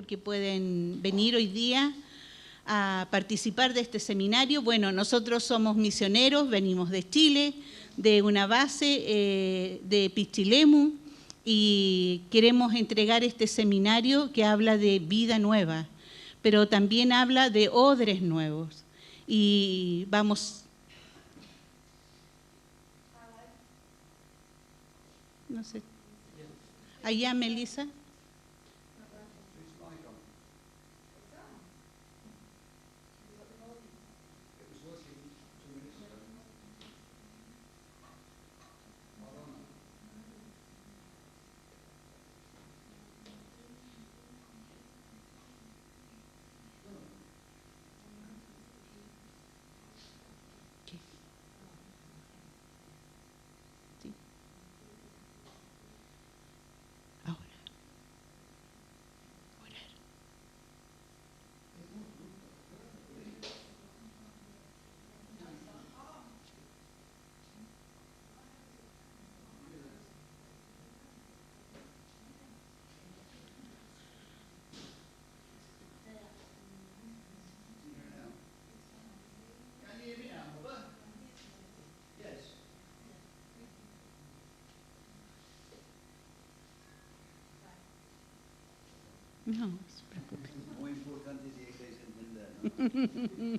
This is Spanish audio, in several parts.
porque pueden venir hoy día a participar de este seminario. Bueno, nosotros somos misioneros, venimos de Chile, de una base de Pichilemu, y queremos entregar este seminario que habla de vida nueva, pero también habla de odres nuevos. Y vamos... No sé. Allá, Melissa. No, no se preocupe. Muy importante si hay que entender, ¿no?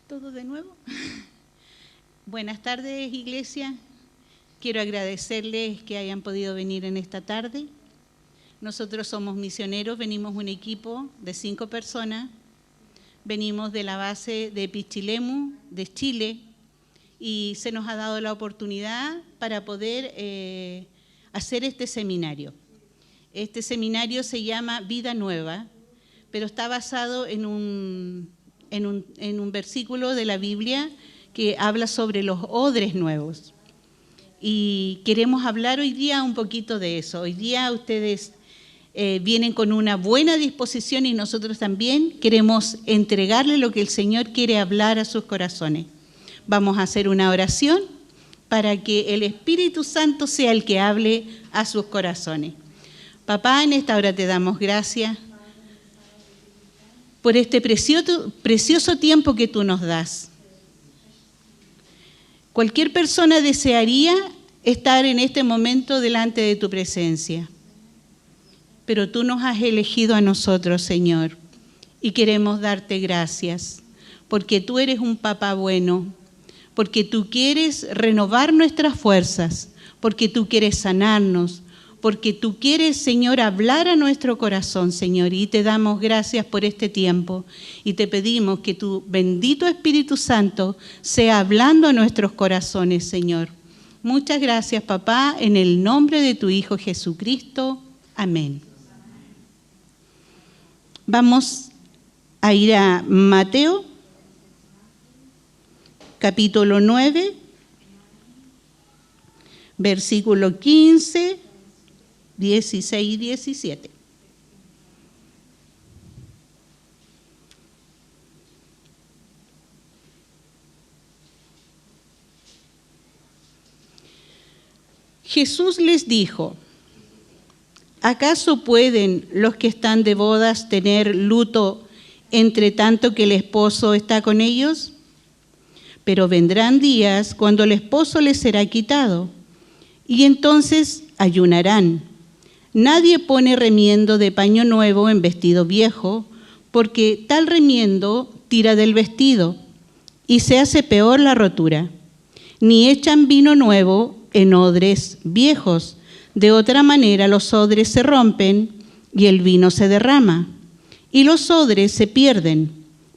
¿Todo de nuevo? Buenas tardes, iglesia. Quiero agradecerles que hayan podido venir en esta tarde. Nosotros somos misioneros, venimos un equipo de 5 personas, venimos de la base de Pichilemu, de Chile, y se nos ha dado la oportunidad para poder hacer este seminario. Este seminario se llama Vida Nueva, pero está basado en un versículo de la Biblia que habla sobre los odres nuevos. Y queremos hablar hoy día un poquito de eso. Hoy día ustedes vienen con una buena disposición y nosotros también queremos entregarle lo que el Señor quiere hablar a sus corazones. Vamos a hacer una oración para que el Espíritu Santo sea el que hable a sus corazones. Papá, en esta hora te damos gracias por este precioso tiempo que tú nos das. Cualquier persona desearía estar en este momento delante de tu presencia, pero tú nos has elegido a nosotros, Señor, y queremos darte gracias, porque tú eres un papá bueno, porque tú quieres renovar nuestras fuerzas, porque tú quieres sanarnos, porque tú quieres, Señor, hablar a nuestro corazón, Señor, y te damos gracias por este tiempo, y te pedimos que tu bendito Espíritu Santo sea hablando a nuestros corazones, Señor. Muchas gracias, papá, en el nombre de tu Hijo Jesucristo. Amén. Vamos a ir a Mateo, capítulo 9, versículo 15, 16 y 17. Jesús les dijo: ¿acaso pueden los que están de bodas tener luto entre tanto que el esposo está con ellos? Pero vendrán días cuando el esposo les será quitado, y entonces ayunarán. Nadie pone remiendo de paño nuevo en vestido viejo, porque tal remiendo tira del vestido, y se hace peor la rotura. Ni echan vino nuevo en odres viejos. De otra manera los odres se rompen y el vino se derrama, y los odres se pierden,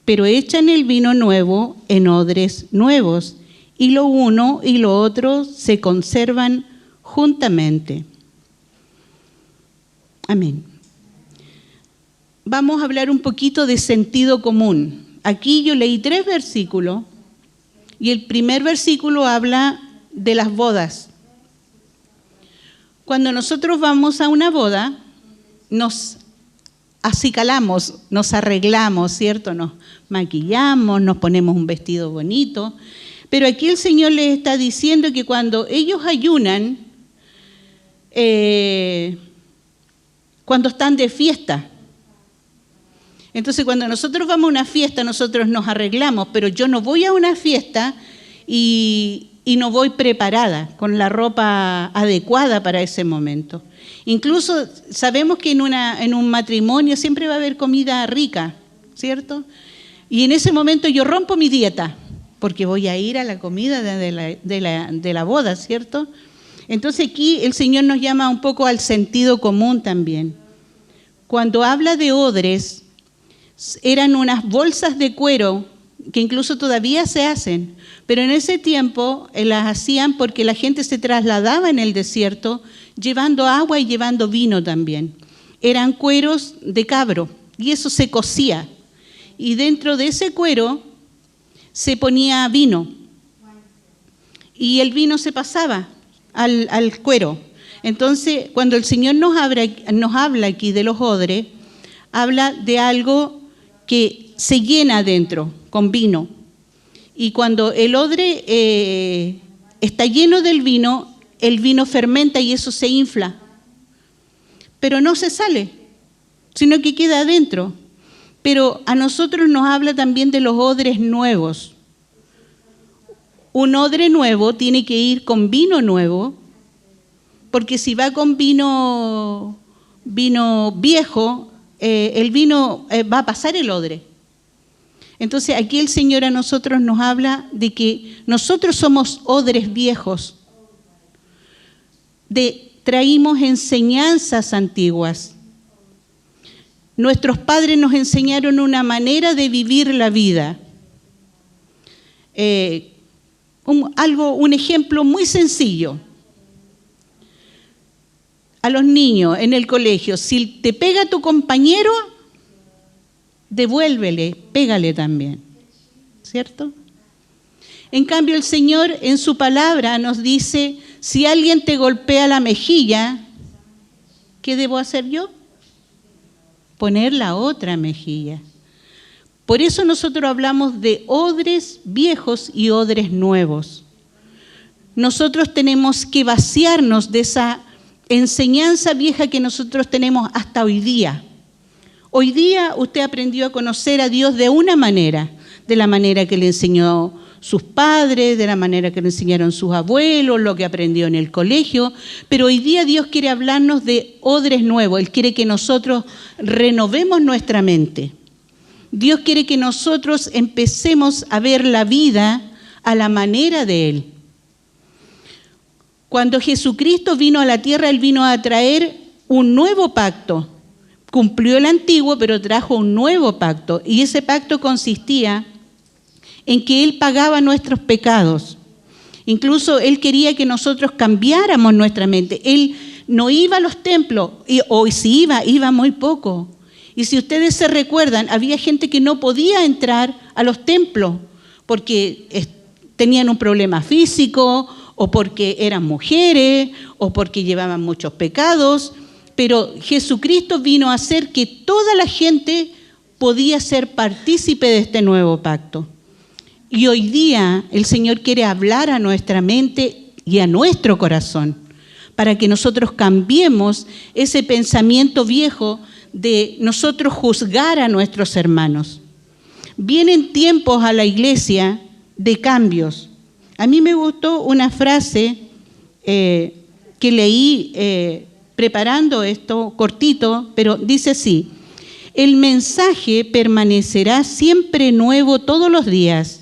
pero echan el vino nuevo en odres nuevos, y lo uno y lo otro se conservan juntamente. Amén. Vamos a hablar un poquito de sentido común. Aquí yo leí 3 versículos, y el primer versículo habla de las bodas. Cuando nosotros vamos a una boda, nos acicalamos, nos arreglamos, ¿cierto? Nos maquillamos, nos ponemos un vestido bonito. Pero aquí el Señor les está diciendo que cuando ellos ayunan, cuando están de fiesta. Entonces, cuando nosotros vamos a una fiesta, nosotros nos arreglamos, pero yo no voy a una fiesta y no voy preparada, con la ropa adecuada para ese momento. Incluso sabemos que en un matrimonio siempre va a haber comida rica, ¿cierto? Y en ese momento yo rompo mi dieta, porque voy a ir a la comida de la boda, ¿cierto? Entonces aquí el Señor nos llama un poco al sentido común también. Cuando habla de odres, eran unas bolsas de cuero que incluso todavía se hacen, pero en ese tiempo las hacían porque la gente se trasladaba en el desierto llevando agua y llevando vino también. Eran cueros de cabro y eso se cocía. Y dentro de ese cuero se ponía vino y el vino se pasaba al cuero. Entonces, cuando el Señor nos habla aquí de los odres, habla de algo que se llena adentro con vino. Y cuando el odre está lleno del vino, el vino fermenta y eso se infla. Pero no se sale, sino que queda adentro. Pero a nosotros nos habla también de los odres nuevos. Un odre nuevo tiene que ir con vino nuevo, porque si va con vino viejo, el vino va a pasar el odre. Entonces aquí el Señor a nosotros nos habla de que nosotros somos odres viejos, traímos enseñanzas antiguas. Nuestros padres nos enseñaron una manera de vivir la vida. Un ejemplo muy sencillo. A los niños en el colegio, si te pega tu compañero, devuélvele, pégale también, ¿cierto? En cambio, el Señor en su palabra nos dice, si alguien te golpea la mejilla, ¿qué debo hacer yo? Poner la otra mejilla. Por eso nosotros hablamos de odres viejos y odres nuevos. Nosotros tenemos que vaciarnos de esa enseñanza vieja que nosotros tenemos hasta hoy día. Hoy día usted aprendió a conocer a Dios de una manera, de la manera que le enseñó sus padres, de la manera que le enseñaron sus abuelos, lo que aprendió en el colegio, pero hoy día Dios quiere hablarnos de odres nuevos. Él quiere que nosotros renovemos nuestra mente. Dios quiere que nosotros empecemos a ver la vida a la manera de Él. Cuando Jesucristo vino a la tierra, Él vino a traer un nuevo pacto. Cumplió el antiguo, pero trajo un nuevo pacto. Y ese pacto consistía en que Él pagaba nuestros pecados. Incluso Él quería que nosotros cambiáramos nuestra mente. Él no iba a los templos, o si iba muy poco. Y si ustedes se recuerdan, había gente que no podía entrar a los templos porque tenían un problema físico, o porque eran mujeres, o porque llevaban muchos pecados, pero Jesucristo vino a hacer que toda la gente podía ser partícipe de este nuevo pacto. Y hoy día el Señor quiere hablar a nuestra mente y a nuestro corazón, para que nosotros cambiemos ese pensamiento viejo de nosotros juzgar a nuestros hermanos. Vienen tiempos a la iglesia de cambios. A mí me gustó una frase que leí preparando esto cortito, pero dice así: el mensaje permanecerá siempre nuevo todos los días.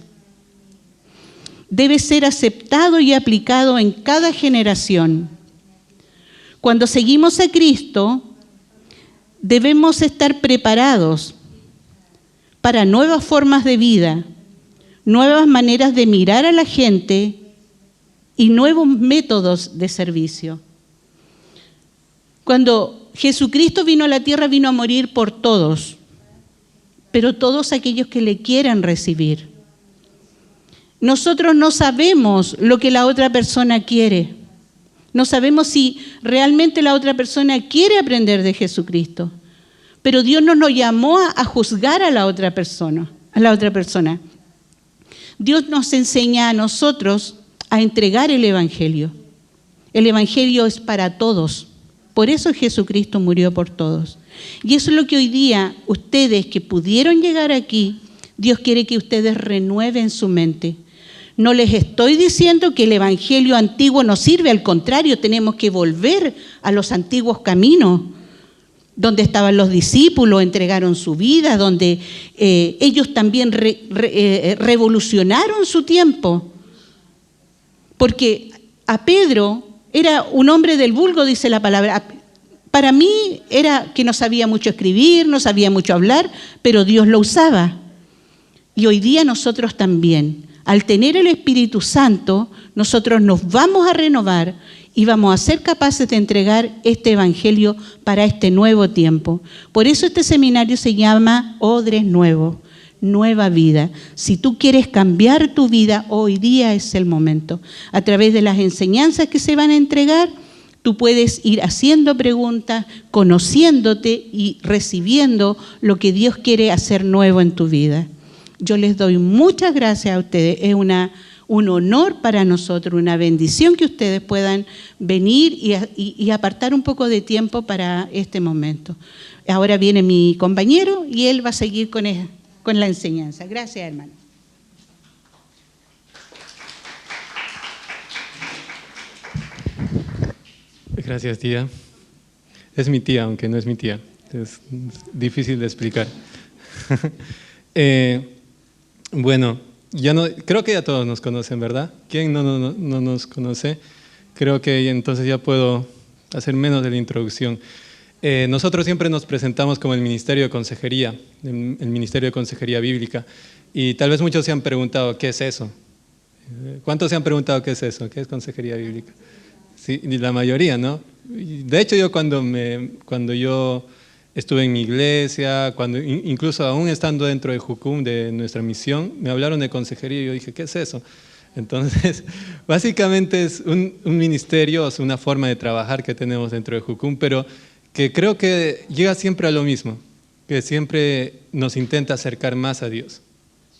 Debe ser aceptado y aplicado en cada generación. Cuando seguimos a Cristo, debemos estar preparados para nuevas formas de vida, nuevas maneras de mirar a la gente y nuevos métodos de servicio. Cuando Jesucristo vino a la tierra, vino a morir por todos, pero todos aquellos que le quieran recibir. Nosotros no sabemos lo que la otra persona quiere. No sabemos si realmente la otra persona quiere aprender de Jesucristo. pero Dios no nos llamó a juzgar a la otra persona. Dios nos enseña a nosotros a entregar el Evangelio. El Evangelio es para todos. Por eso Jesucristo murió por todos. Y eso es lo que hoy día ustedes que pudieron llegar aquí, Dios quiere que ustedes renueven su mente. No les estoy diciendo que el Evangelio antiguo no sirve, al contrario, tenemos que volver a los antiguos caminos, donde estaban los discípulos, entregaron su vida, donde ellos también revolucionaron su tiempo. Porque a Pedro era un hombre del vulgo, dice la palabra. Para mí era que no sabía mucho escribir, no sabía mucho hablar, pero Dios lo usaba. Y hoy día nosotros también. Al tener el Espíritu Santo, nosotros nos vamos a renovar y vamos a ser capaces de entregar este Evangelio para este nuevo tiempo. Por eso este seminario se llama Odres Nuevos, Nueva Vida. Si tú quieres cambiar tu vida, hoy día es el momento. A través de las enseñanzas que se van a entregar, tú puedes ir haciendo preguntas, conociéndote y recibiendo lo que Dios quiere hacer nuevo en tu vida. Yo les doy muchas gracias a ustedes. Es un honor para nosotros, una bendición que ustedes puedan venir y apartar un poco de tiempo para este momento. Ahora viene mi compañero y él va a seguir con la enseñanza. Gracias, hermano. Gracias, tía. Es mi tía, aunque no es mi tía. Es difícil de explicar. Bueno, creo que ya todos nos conocen, ¿verdad? ¿Quién no nos conoce? Creo que entonces ya puedo hacer menos de la introducción. Nosotros siempre nos presentamos como el Ministerio de Consejería, el Ministerio de Consejería Bíblica, y tal vez muchos se han preguntado, ¿qué es eso? ¿Cuántos se han preguntado qué es eso? ¿Qué es Consejería Bíblica? Sí, la mayoría, ¿no? De hecho, yo cuando yo estuve en mi iglesia, incluso aún estando dentro de Jucum, de nuestra misión, me hablaron de consejería y yo dije, ¿qué es eso? Entonces, básicamente es un ministerio, es una forma de trabajar que tenemos dentro de Jucum, pero que creo que llega siempre a lo mismo, que siempre nos intenta acercar más a Dios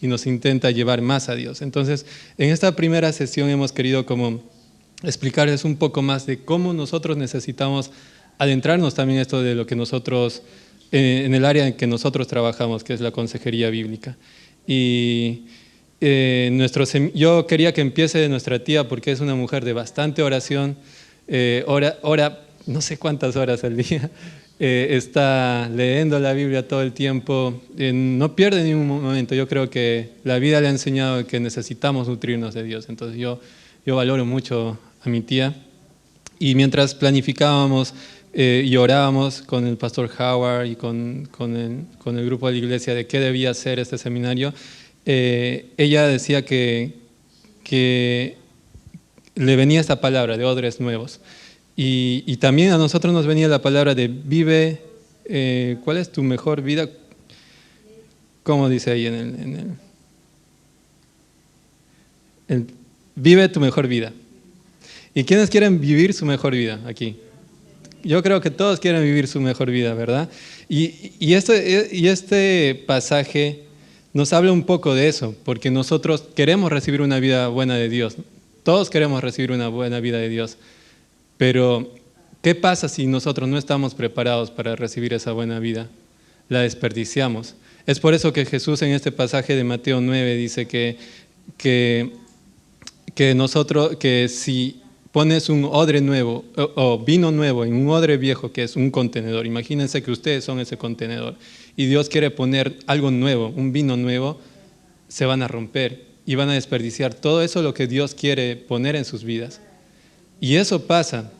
y nos intenta llevar más a Dios. Entonces, en esta primera sesión hemos querido como explicarles un poco más de cómo nosotros necesitamos adentrarnos también en esto de lo que nosotros, en el área en que nosotros trabajamos, que es la consejería bíblica. Y yo quería que empiece de nuestra tía, porque es una mujer de bastante oración, ora no sé cuántas horas al día, está leyendo la Biblia todo el tiempo, no pierde ni un momento. Yo creo que la vida le ha enseñado que necesitamos nutrirnos de Dios, entonces yo valoro mucho a mi tía. Y mientras planificábamos y orábamos con el pastor Howard y con el grupo de la iglesia de qué debía ser este seminario, ella decía que le venía esta palabra de odres nuevos. Y también a nosotros nos venía la palabra de vive, ¿cuál es tu mejor vida? ¿Cómo dice ahí vive tu mejor vida? ¿Y quiénes quieren vivir su mejor vida aquí? Yo creo que todos quieren vivir su mejor vida, ¿verdad? Y este pasaje nos habla un poco de eso, porque nosotros queremos recibir una vida buena de Dios. Todos queremos recibir una buena vida de Dios. Pero, ¿qué pasa si nosotros no estamos preparados para recibir esa buena vida? La desperdiciamos. Es por eso que Jesús en este pasaje de Mateo 9 dice que si pones un odre nuevo o vino nuevo en un odre viejo, que es un contenedor, imagínense que ustedes son ese contenedor y Dios quiere poner algo nuevo, un vino nuevo, se van a romper y van a desperdiciar todo eso lo que Dios quiere poner en sus vidas. Y eso pasa.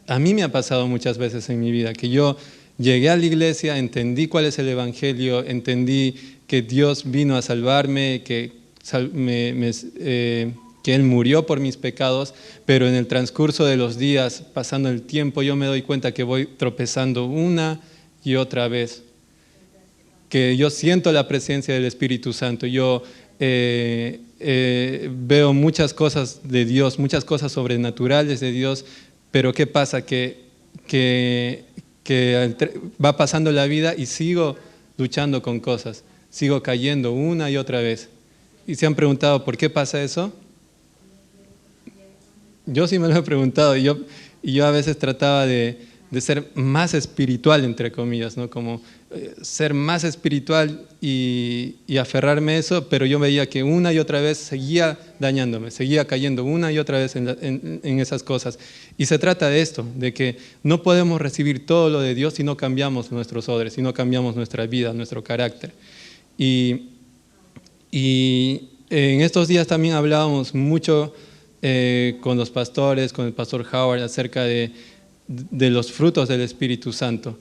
A mí me ha pasado muchas veces en mi vida, que yo llegué a la iglesia, entendí cuál es el evangelio, entendí que Dios vino a salvarme, que Él murió por mis pecados, pero en el transcurso de los días, pasando el tiempo, yo me doy cuenta que voy tropezando una y otra vez, que yo siento la presencia del Espíritu Santo, yo veo muchas cosas de Dios, muchas cosas sobrenaturales de Dios, pero ¿qué pasa? Que que va pasando la vida y sigo luchando con cosas, sigo cayendo una y otra vez. ¿Y se han preguntado por qué pasa eso? Yo sí me lo he preguntado y yo a veces trataba de ser más espiritual, entre comillas, ¿no? Como ser más espiritual y aferrarme a eso, pero yo veía que una y otra vez seguía dañándome, seguía cayendo una y otra vez en esas cosas. Y se trata de esto, de que no podemos recibir todo lo de Dios si no cambiamos nuestros odres, si no cambiamos nuestra vida, nuestro carácter. Y en estos días también hablábamos mucho con los pastores, con el pastor Howard, acerca de los frutos del Espíritu Santo.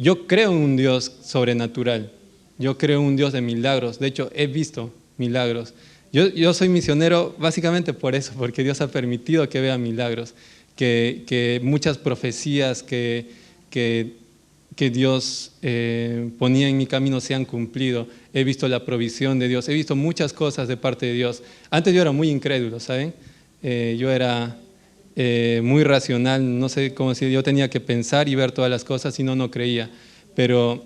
Yo creo en un Dios sobrenatural, yo creo en un Dios de milagros, de hecho he visto milagros. Yo soy misionero básicamente por eso, porque Dios ha permitido que vea milagros, que muchas profecías que Dios ponía en mi camino se han cumplido. He visto la provisión de Dios, he visto muchas cosas de parte de Dios. Antes yo era muy incrédulo, ¿saben? Yo era muy racional, no sé cómo decir, yo tenía que pensar y ver todas las cosas, si no, no creía. Pero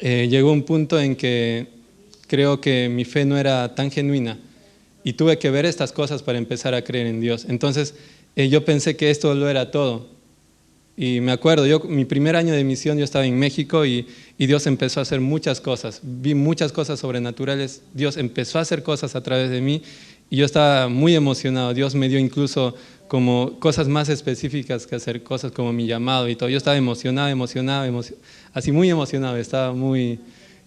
llegó un punto en que creo que mi fe no era tan genuina y tuve que ver estas cosas para empezar a creer en Dios. Entonces yo pensé que esto lo era todo. Y me acuerdo, mi primer año de misión yo estaba en México y Dios empezó a hacer muchas cosas. Vi muchas cosas sobrenaturales. Dios empezó a hacer cosas a través de mí y yo estaba muy emocionado. Dios me dio incluso como cosas más específicas que hacer, cosas como mi llamado y todo. Yo estaba emocionado, así muy emocionado. Estaba muy,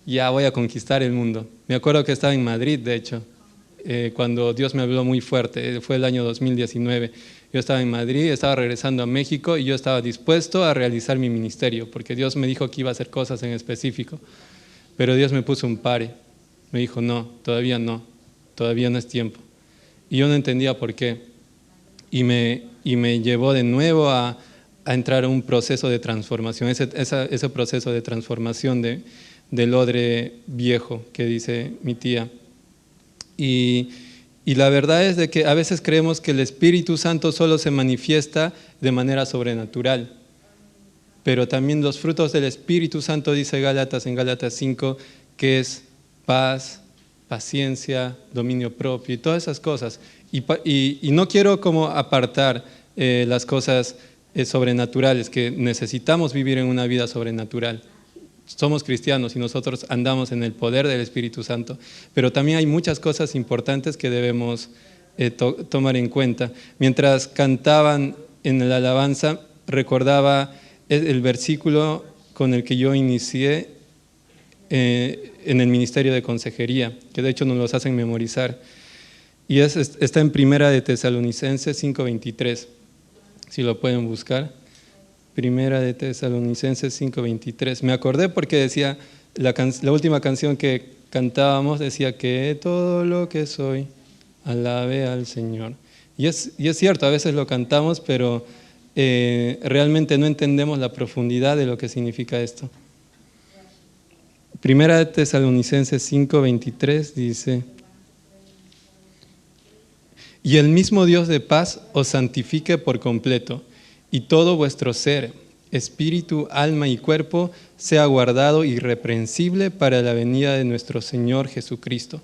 ya voy a conquistar el mundo. Me acuerdo que estaba en Madrid, de hecho, cuando Dios me habló muy fuerte. Fue el año 2019. Yo estaba en Madrid, estaba regresando a México y yo estaba dispuesto a realizar mi ministerio, porque Dios me dijo que iba a hacer cosas en específico. Pero Dios me puso un pare. Me dijo, no es tiempo. Y yo no entendía por qué. Y me llevó de nuevo a entrar a un proceso de transformación, ese proceso de transformación del odre viejo que dice mi tía. Y la verdad es de que a veces creemos que el Espíritu Santo solo se manifiesta de manera sobrenatural, pero también los frutos del Espíritu Santo, dice en Gálatas 5, que es paz, paciencia, dominio propio y todas esas cosas. Y no quiero como apartar las cosas sobrenaturales, que necesitamos vivir en una vida sobrenatural. Somos cristianos y nosotros andamos en el poder del Espíritu Santo, pero también hay muchas cosas importantes que debemos tomar en cuenta. Mientras cantaban en la alabanza, recordaba el versículo con el que yo inicié en el ministerio de consejería, que de hecho nos los hacen memorizar, y está en Primera de Tesalonicenses 5:23, si lo pueden buscar. Primera de Tesalonicenses 5:23. Me acordé porque decía, la última canción que cantábamos decía que todo lo que soy, alabe al Señor. Y es cierto, a veces lo cantamos, pero realmente no entendemos la profundidad de lo que significa esto. Primera de Tesalonicenses 5:23 dice, y el mismo Dios de paz os santifique por completo, y todo vuestro ser, espíritu, alma y cuerpo, sea guardado irreprensible para la venida de nuestro Señor Jesucristo.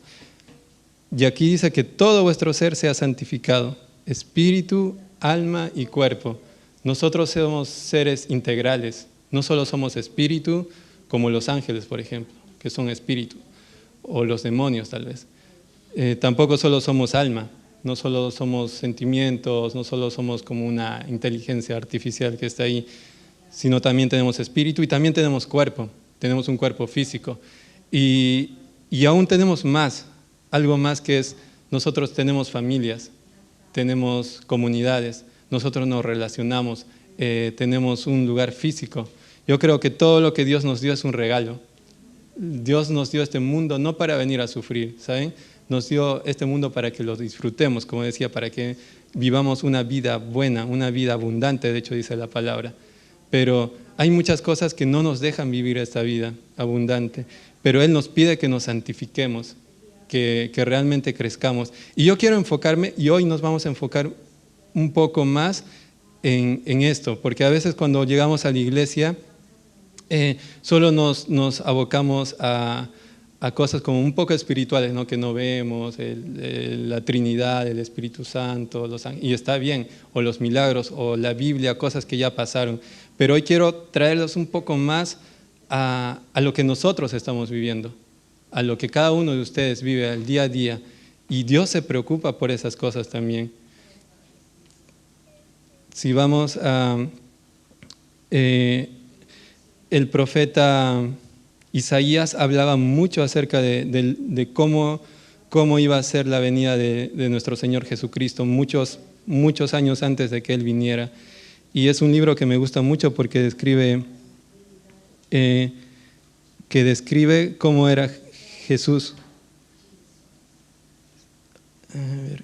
Y aquí dice que todo vuestro ser sea santificado, espíritu, alma y cuerpo. Nosotros somos seres integrales, no solo somos espíritu, como los ángeles, por ejemplo, que son espíritu, o los demonios tal vez. Tampoco solo somos alma. No solo somos sentimientos, no solo somos como una inteligencia artificial que está ahí, sino también tenemos espíritu y también tenemos cuerpo, tenemos un cuerpo físico. Y aún tenemos más, algo más que es, nosotros tenemos familias, tenemos comunidades, nosotros nos relacionamos, tenemos un lugar físico. Yo creo que todo lo que Dios nos dio es un regalo. Dios nos dio este mundo no para venir a sufrir, ¿saben? Nos dio este mundo para que lo disfrutemos, como decía, para que vivamos una vida buena, una vida abundante, de hecho dice la palabra. Pero hay muchas cosas que no nos dejan vivir esta vida abundante, pero Él nos pide que nos santifiquemos, que realmente crezcamos. Y yo quiero enfocarme, y hoy nos vamos a enfocar un poco más en esto, porque a veces cuando llegamos a la iglesia solo nos abocamos a cosas como un poco espirituales, ¿no? Que no vemos, la Trinidad, el Espíritu Santo, y está bien, o los milagros, o la Biblia, cosas que ya pasaron. Pero hoy quiero traerlos un poco más a lo que nosotros estamos viviendo, a lo que cada uno de ustedes vive al día a día. Y Dios se preocupa por esas cosas también. Si vamos a el profeta Isaías hablaba mucho acerca de cómo iba a ser la venida de nuestro Señor Jesucristo, muchos años antes de que Él viniera. Y es un libro que me gusta mucho porque describe cómo era Jesús. A ver.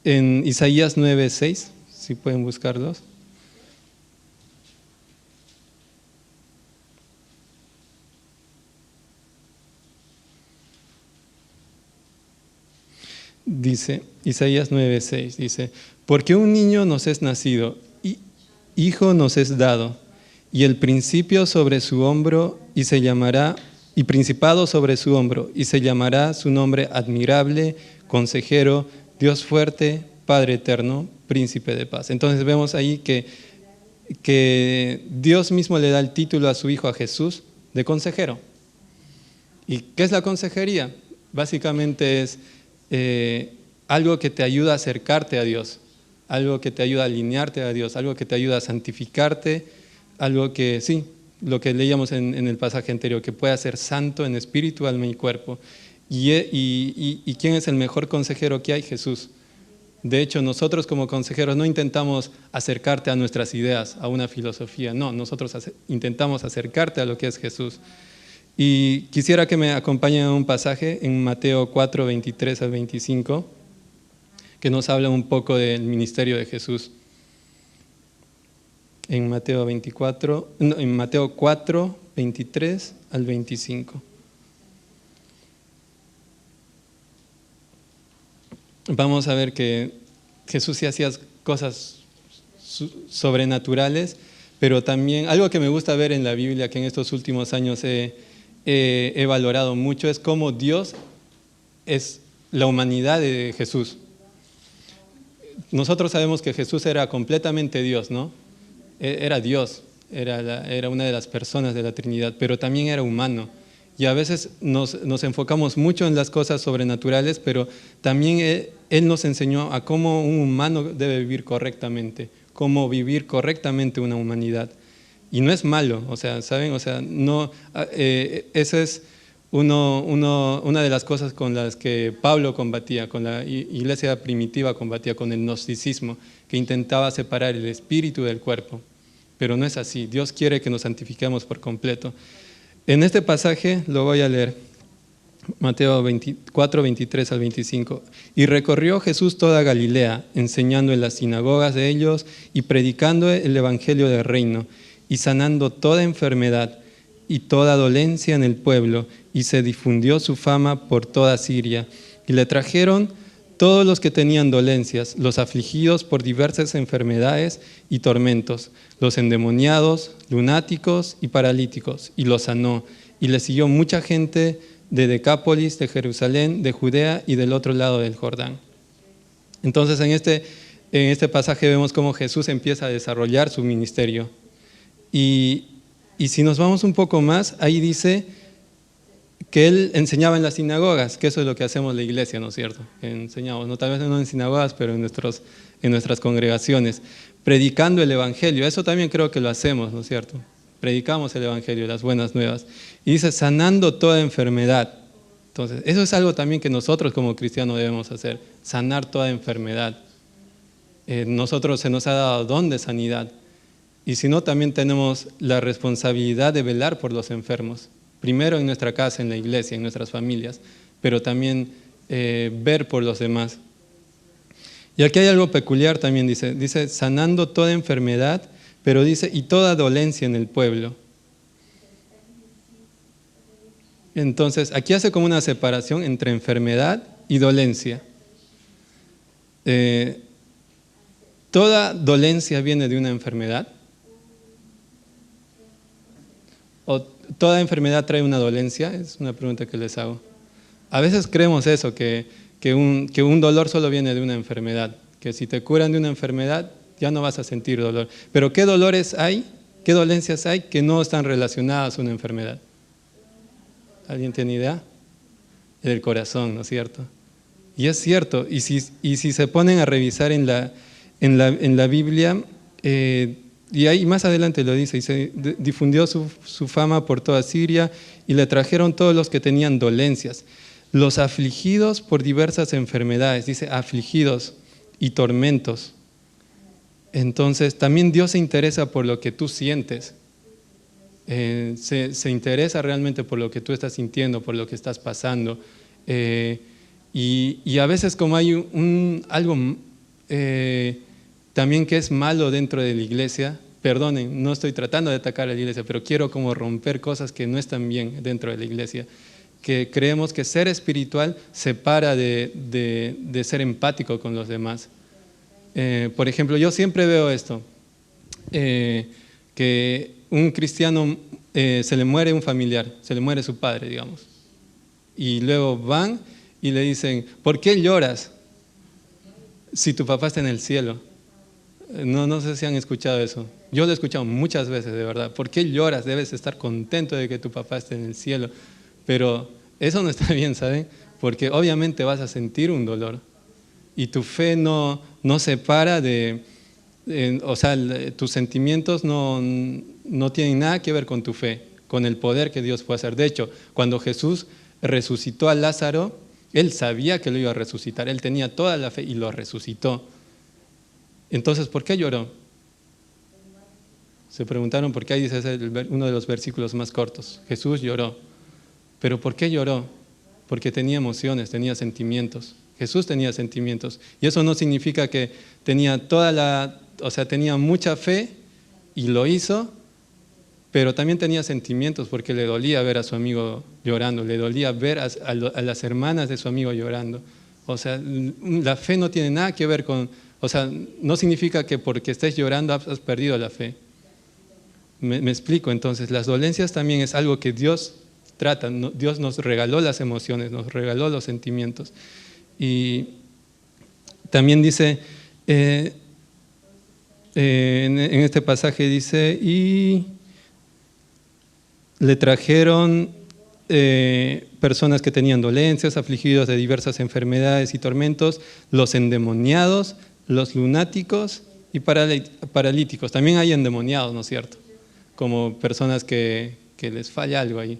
En Isaías 9:6, si pueden buscarlos. Dice, Isaías 9:6, dice: porque un niño nos es nacido, y hijo nos es dado, y el principio sobre su hombro, y principado sobre su hombro, y se llamará su nombre admirable, consejero, Dios fuerte, Padre eterno, príncipe de paz. Entonces vemos ahí que Dios mismo le da el título a su hijo, a Jesús, de consejero. ¿Y qué es la consejería? Básicamente es algo que te ayuda a acercarte a Dios, algo que te ayuda a alinearte a Dios, algo que te ayuda a santificarte, algo que, sí, lo que leíamos en el pasaje anterior, que pueda ser santo en espíritu, alma y cuerpo. ¿Y quién es el mejor consejero que hay? Jesús. De hecho, nosotros como consejeros no intentamos acercarte a nuestras ideas, a una filosofía, no, nosotros intentamos acercarte a lo que es Jesús. Y quisiera que me acompañen a un pasaje en Mateo 4, 23 al 25, que nos habla un poco del ministerio de Jesús. En Mateo 4, 23 al 25. Vamos a ver que Jesús sí hacía cosas sobrenaturales, pero también algo que me gusta ver en la Biblia, que en estos últimos años he valorado mucho, es cómo Dios es la humanidad de Jesús. Nosotros sabemos que Jesús era completamente Dios, ¿no? Era Dios, era una de las personas de la Trinidad, pero también era humano. Y a veces nos enfocamos mucho en las cosas sobrenaturales, pero también Él nos enseñó a cómo un humano debe vivir correctamente, cómo vivir correctamente una humanidad. Y no es malo, o sea, ¿saben? O sea, no, esa es una de las cosas con las que Pablo combatía, con la iglesia primitiva combatía, con el gnosticismo, que intentaba separar el espíritu del cuerpo. Pero no es así, Dios quiere que nos santifiquemos por completo. En este pasaje lo voy a leer, Mateo 4, 23 al 25. Y recorrió Jesús toda Galilea, enseñando en las sinagogas de ellos y predicando el evangelio del reino, y sanando toda enfermedad y toda dolencia en el pueblo, y se difundió su fama por toda Siria. Y le trajeron todos los que tenían dolencias, los afligidos por diversas enfermedades y tormentos, los endemoniados, lunáticos y paralíticos, y los sanó. Y le siguió mucha gente de Decápolis, de Jerusalén, de Judea y del otro lado del Jordán. Entonces en este pasaje vemos cómo Jesús empieza a desarrollar su ministerio. Y si nos vamos un poco más, ahí dice que Él enseñaba en las sinagogas, que eso es lo que hacemos la iglesia, ¿no es cierto? Enseñamos, no, tal vez no en sinagogas, pero en nuestras congregaciones, predicando el evangelio. Eso también creo que lo hacemos, ¿no es cierto? Predicamos el evangelio, las buenas nuevas. Y dice, sanando toda enfermedad. Entonces, eso es algo también que nosotros como cristianos debemos hacer, sanar toda enfermedad. Nosotros se nos ha dado don de sanidad. Y si no, también tenemos la responsabilidad de velar por los enfermos. Primero en nuestra casa, en la iglesia, en nuestras familias, pero también ver por los demás. Y aquí hay algo peculiar también, dice sanando toda enfermedad, pero dice y toda dolencia en el pueblo. Entonces, aquí hace como una separación entre enfermedad y dolencia. ¿toda dolencia viene de una enfermedad? ¿O toda enfermedad trae una dolencia? Es una pregunta que les hago. A veces creemos eso, que un dolor solo viene de una enfermedad, que si te curan de una enfermedad ya no vas a sentir dolor. Pero ¿qué dolores hay? ¿Qué dolencias hay que no están relacionadas a una enfermedad? ¿Alguien tiene idea? El corazón, ¿no es cierto? Y es cierto, y si se ponen a revisar en la Biblia, y ahí más adelante lo dice, y se difundió su fama por toda Siria, y le trajeron todos los que tenían dolencias, los afligidos por diversas enfermedades, dice afligidos y tormentos. Entonces también Dios se interesa por lo que tú sientes, se interesa realmente por lo que tú estás sintiendo, por lo que estás pasando. Y a veces como hay algo también que es malo dentro de la iglesia, perdonen, no estoy tratando de atacar a la iglesia, pero quiero como romper cosas que no están bien dentro de la iglesia, que creemos que ser espiritual separa de ser empático con los demás. Por ejemplo, yo siempre veo esto, que un cristiano se le muere un familiar, se le muere su padre, digamos, y luego van y le dicen, ¿por qué lloras si tu papá está en el cielo? No sé si han escuchado eso. Yo lo he escuchado muchas veces, de verdad. ¿Por qué lloras? Debes estar contento de que tu papá esté en el cielo. Pero eso no está bien, ¿saben? Porque obviamente vas a sentir un dolor. Y tu fe no separa o sea, tus sentimientos no tienen nada que ver con tu fe, con el poder que Dios puede hacer. De hecho, cuando Jesús resucitó a Lázaro, Él sabía que lo iba a resucitar. Él tenía toda la fe y lo resucitó. Entonces, ¿por qué lloró? Se preguntaron por qué ahí dice uno de los versículos más cortos. Jesús lloró. ¿Pero por qué lloró? Porque tenía emociones, tenía sentimientos. Jesús tenía sentimientos. Y eso no significa que tenía tenía mucha fe y lo hizo, pero también tenía sentimientos porque le dolía ver a su amigo llorando, le dolía ver a las hermanas de su amigo llorando. O sea, la fe no tiene nada que ver con... O sea, no significa que porque estés llorando has perdido la fe. Me explico, entonces, las dolencias también es algo que Dios trata. Dios nos regaló las emociones, nos regaló los sentimientos. Y también dice, en este pasaje dice, y le trajeron personas que tenían dolencias, afligidos de diversas enfermedades y tormentos, los endemoniados, los lunáticos y paralíticos. También hay endemoniados, ¿no es cierto? Como personas que les falla algo ahí.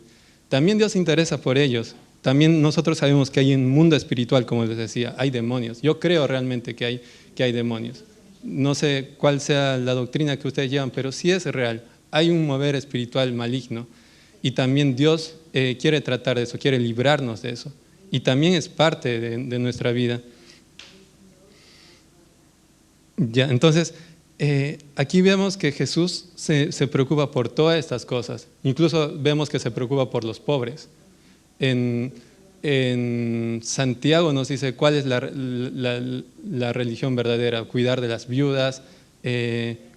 También Dios se interesa por ellos. También nosotros sabemos que hay un mundo espiritual, como les decía, hay demonios. Yo creo realmente que hay demonios. No sé cuál sea la doctrina que ustedes llevan, pero sí es real. Hay un mover espiritual maligno y también Dios quiere tratar de eso, quiere librarnos de eso. Y también es parte de nuestra vida. Ya, entonces, aquí vemos que Jesús se preocupa por todas estas cosas. Incluso vemos que se preocupa por los pobres. En Santiago nos dice cuál es la religión verdadera: cuidar de las viudas,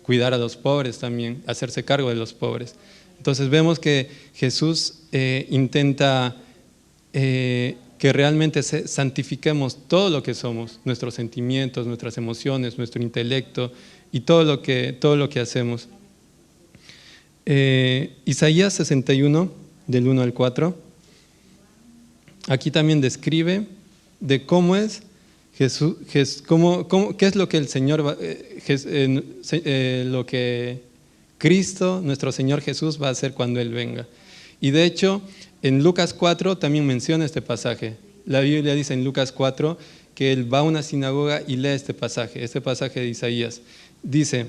cuidar a los pobres también, hacerse cargo de los pobres. Entonces vemos que Jesús intenta que realmente santifiquemos todo lo que somos, nuestros sentimientos, nuestras emociones, nuestro intelecto y todo lo que hacemos. Isaías 61, del 1 al 4, aquí también describe de cómo es Jesús, qué es lo que el Señor, lo que Cristo, nuestro Señor Jesús, va a hacer cuando Él venga. Y de hecho, en Lucas 4 también menciona este pasaje. La Biblia dice en Lucas 4 que Él va a una sinagoga y lee este pasaje de Isaías. Dice,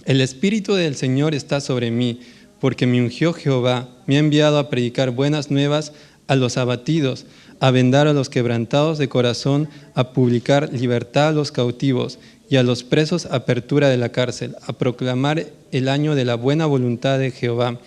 el Espíritu del Señor está sobre mí, porque me ungió Jehová, me ha enviado a predicar buenas nuevas a los abatidos, a vendar a los quebrantados de corazón, a publicar libertad a los cautivos y a los presos apertura de la cárcel, a proclamar el año de la buena voluntad de Jehová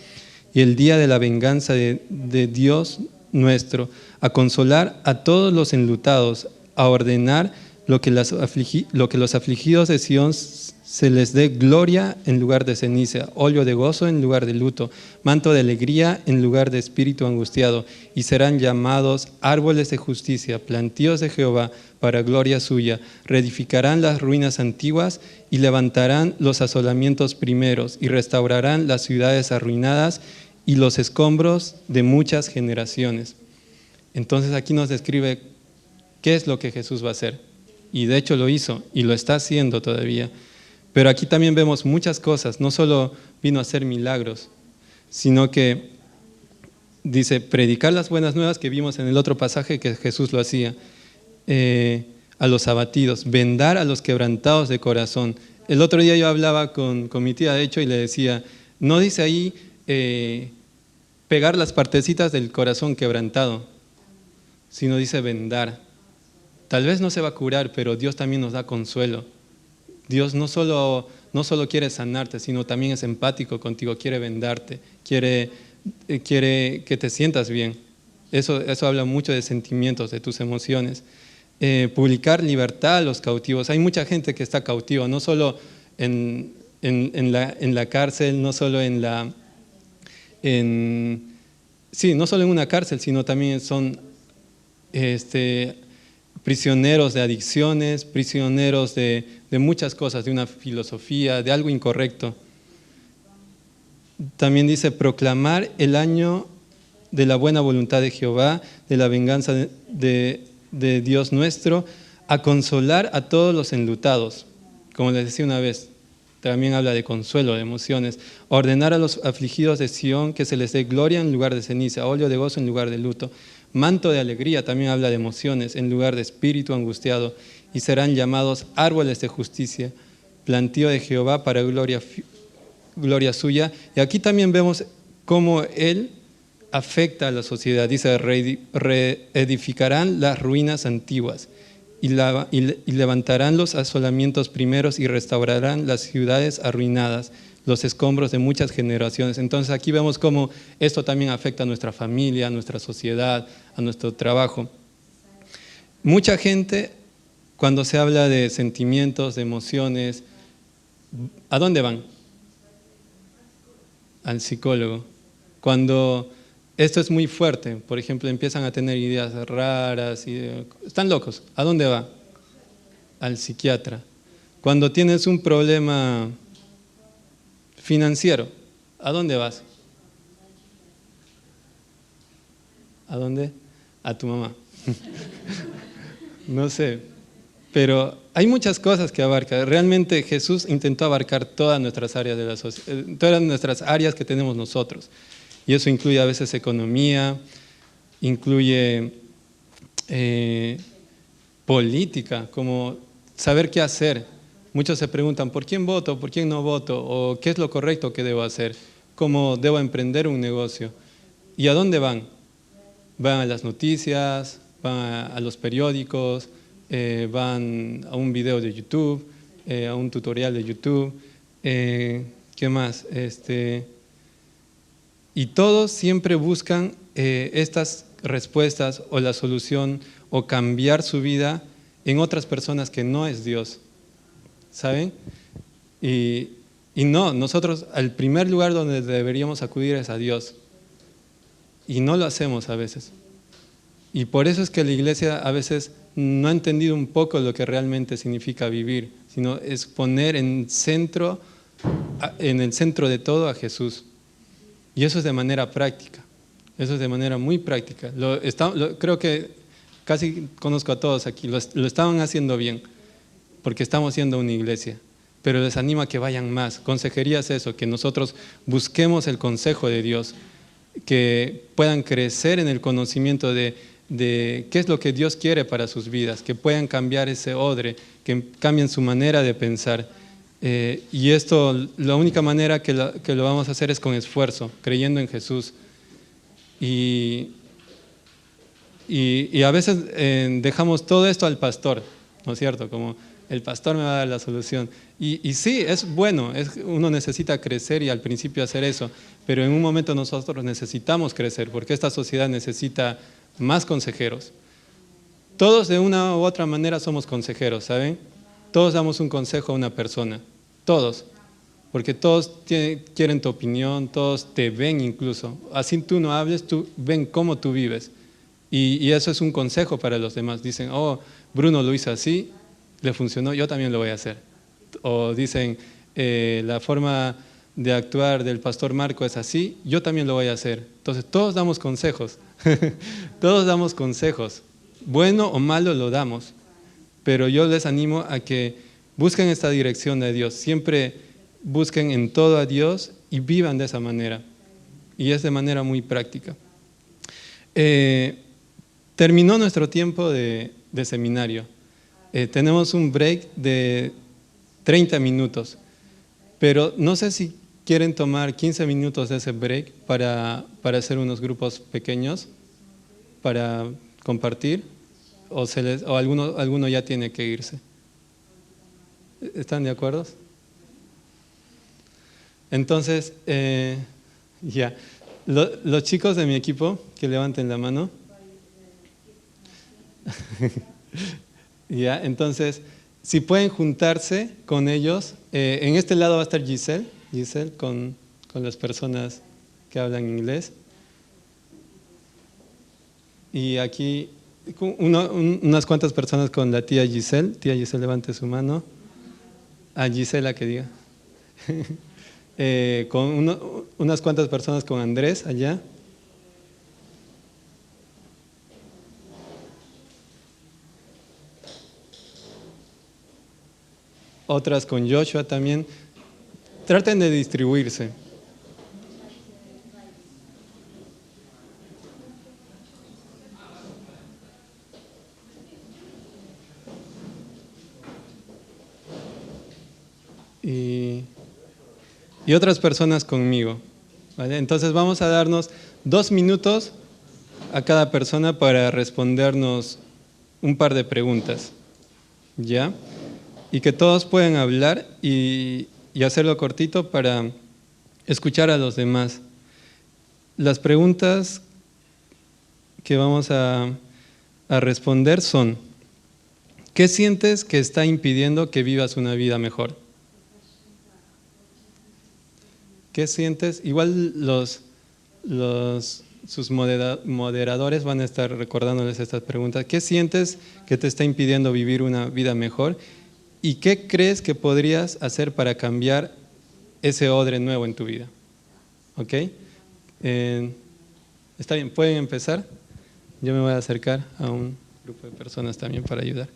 y el día de la venganza de Dios nuestro, a consolar a todos los enlutados, a ordenar lo que los afligidos de Sión se les dé gloria en lugar de ceniza, óleo de gozo en lugar de luto, manto de alegría en lugar de espíritu angustiado, y serán llamados árboles de justicia, plantíos de Jehová para gloria suya. Reedificarán las ruinas antiguas y levantarán los asolamientos primeros y restaurarán las ciudades arruinadas y los escombros de muchas generaciones. Entonces aquí nos describe qué es lo que Jesús va a hacer. Y de hecho lo hizo y lo está haciendo todavía. Pero aquí también vemos muchas cosas. No solo vino a hacer milagros, sino que dice predicar las buenas nuevas que vimos en el otro pasaje que Jesús lo hacía. A los abatidos, vendar a los quebrantados de corazón. El otro día yo hablaba con mi tía, de hecho, y le decía, no dice ahí pegar las partecitas del corazón quebrantado, sino dice vendar. Tal vez no se va a curar, pero Dios también nos da consuelo. Dios no solo quiere sanarte, sino también es empático contigo, quiere vendarte, quiere que te sientas bien. Eso habla mucho de sentimientos, de tus emociones. Publicar libertad a los cautivos. Hay mucha gente que está cautiva, no solo en la cárcel, no solo no solo en una cárcel, sino también son prisioneros de adicciones, prisioneros de muchas cosas, de una filosofía, de algo incorrecto. También dice proclamar el año de la buena voluntad de Jehová, de la venganza de Dios nuestro, a consolar a todos los enlutados. Como les decía una vez, también habla de consuelo, de emociones. Ordenar a los afligidos de Sión que se les dé gloria en lugar de ceniza, óleo de gozo en lugar de luto. Manto de alegría, también habla de emociones, en lugar de espíritu angustiado. Y serán llamados árboles de justicia, plantío de Jehová para gloria suya. Y aquí también vemos cómo Él afecta a la sociedad. Dice, reedificarán las ruinas antiguas y levantarán los asolamientos primeros y restaurarán las ciudades arruinadas, los escombros de muchas generaciones. Entonces aquí vemos cómo esto también afecta a nuestra familia, a nuestra sociedad, a nuestro trabajo. Mucha gente, cuando se habla de sentimientos, de emociones, ¿a dónde van? Al psicólogo. Cuando esto es muy fuerte, por ejemplo, empiezan a tener ideas raras, están locos, ¿a dónde va? Al psiquiatra. Cuando tienes un problema financiero, ¿a dónde vas? ¿A dónde? A tu mamá. No sé, pero hay muchas cosas que abarca. Realmente Jesús intentó abarcar todas nuestras áreas de la sociedad, todas nuestras áreas que tenemos nosotros. Y eso incluye a veces economía, incluye política, como saber qué hacer. Muchos se preguntan, ¿por quién voto? ¿Por quién no voto? ¿O qué es lo correcto que debo hacer? ¿Cómo debo emprender un negocio? ¿Y a dónde van? Van a las noticias, van a los periódicos, van a un video de YouTube, a un tutorial de YouTube. ¿Qué más? Y todos siempre buscan estas respuestas o la solución o cambiar su vida en otras personas que no es Dios, ¿saben? Y no, nosotros al primer lugar donde deberíamos acudir es a Dios y no lo hacemos a veces. Y por eso es que la iglesia a veces no ha entendido un poco lo que realmente significa vivir, sino es poner en el centro de todo a Jesús. Y eso es de manera práctica, eso es de manera muy práctica. Creo que casi conozco a todos aquí, lo estaban haciendo bien, porque estamos siendo una iglesia, pero les animo a que vayan más. Consejería es eso, que nosotros busquemos el consejo de Dios, que puedan crecer en el conocimiento de qué es lo que Dios quiere para sus vidas, que puedan cambiar ese odre, que cambien su manera de pensar. Y esto, la única manera que lo vamos a hacer es con esfuerzo, creyendo en Jesús. Y a veces dejamos todo esto al pastor, ¿no es cierto? Como el pastor me va a dar la solución. Y sí, es bueno, uno necesita crecer y al principio hacer eso, pero en un momento nosotros necesitamos crecer, porque esta sociedad necesita más consejeros. todos de una u otra manera somos consejeros, ¿saben? Todos damos un consejo a una persona, todos, porque todos quieren tu opinión, todos te ven incluso. Así tú no hables, ven cómo tú vives. Y eso es un consejo para los demás. Dicen, oh, Bruno lo hizo así, le funcionó, yo también lo voy a hacer. O dicen, la forma de actuar del pastor Marco es así, yo también lo voy a hacer. Entonces todos damos consejos, todos damos consejos, bueno o malo lo damos, pero yo les animo a que busquen esta dirección de Dios, siempre busquen en todo a Dios y vivan de esa manera, y es de manera muy práctica. Terminó nuestro tiempo de seminario, tenemos un break de 30 minutos, pero no sé si quieren tomar 15 minutos de ese break para hacer unos grupos pequeños, para compartir, o alguno ya tiene que irse. ¿Están de acuerdo? Entonces, ya, los chicos de mi equipo, que levanten la mano. Ya, entonces, si pueden juntarse con ellos, en este lado va a estar Giselle con las personas que hablan inglés. Y aquí unas cuantas personas con la tía Giselle. Tía Giselle, levante su mano. A Gisela que diga. Con unas cuantas personas con Andrés allá. Otras con Joshua también. Traten de distribuirse. Y otras personas conmigo, ¿vale? Entonces vamos a darnos 2 minutos a cada persona para respondernos un par de preguntas, ¿ya? Y que todos puedan hablar y hacerlo cortito para escuchar a los demás. Las preguntas que vamos a responder son: ¿qué sientes que está impidiendo que vivas una vida mejor? ¿Qué sientes? Igual sus moderadores van a estar recordándoles estas preguntas. ¿Qué sientes que te está impidiendo vivir una vida mejor? ¿Y qué crees que podrías hacer para cambiar ese odre nuevo en tu vida? ¿Ok? Está bien, ¿pueden empezar? Yo me voy a acercar a un grupo de personas también para ayudar.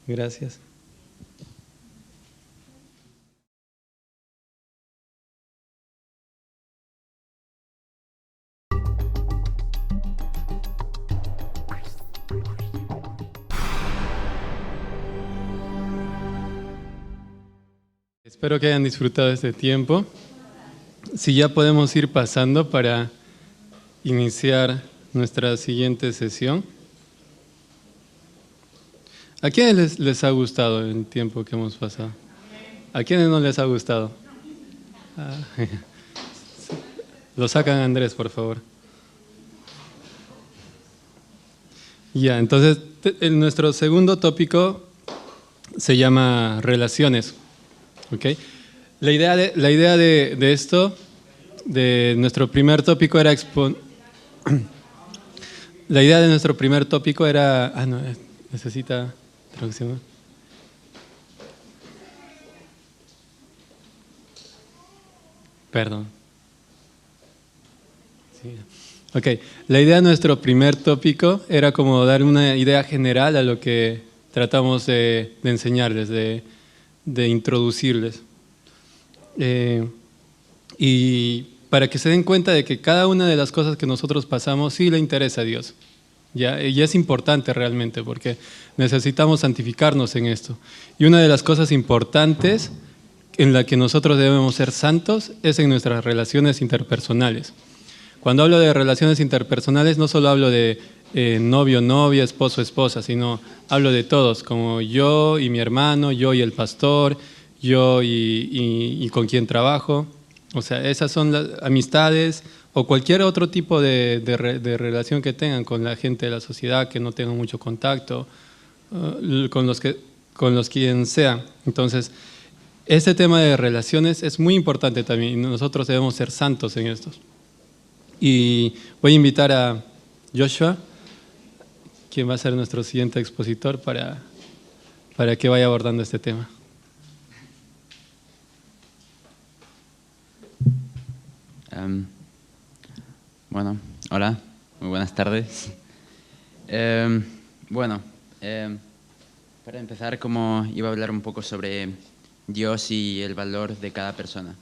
Gracias. Espero que hayan disfrutado este tiempo. Si ya podemos ir pasando para iniciar nuestra siguiente sesión. ¿A quiénes les ha gustado el tiempo que hemos pasado? ¿A quiénes no les ha gustado? Lo sacan Andrés, por favor. Ya, entonces nuestro segundo tópico se llama relaciones. ¿Okay? La idea de esto, de nuestro primer tópico era la idea de nuestro primer tópico era... no, necesita traducción, ¿no? Perdón. Sí. Ok, la idea de nuestro primer tópico era como dar una idea general a lo que tratamos de enseñarles, de introducirles. Y para que se den cuenta de que cada una de las cosas que nosotros pasamos sí le interesa a Dios. ¿Ya? Y es importante realmente porque necesitamos santificarnos en esto. Y una de las cosas importantes en la que nosotros debemos ser santos es en nuestras relaciones interpersonales. Cuando hablo de relaciones interpersonales no solo hablo de novio, novia, esposo, esposa, sino hablo de todos, como yo y mi hermano, yo y el pastor, yo y con quien trabajo. O sea, esas son las amistades o cualquier otro tipo de relación que tengan con la gente de la sociedad, que no tengan mucho contacto, con los quien sea. Entonces, este tema de relaciones es muy importante también y nosotros debemos ser santos en estos. Y voy a invitar a Joshua, quien va a ser nuestro siguiente expositor, para que vaya abordando este tema. Bueno, hola, muy buenas tardes. Para empezar, como iba a hablar un poco sobre Dios y el valor de cada persona.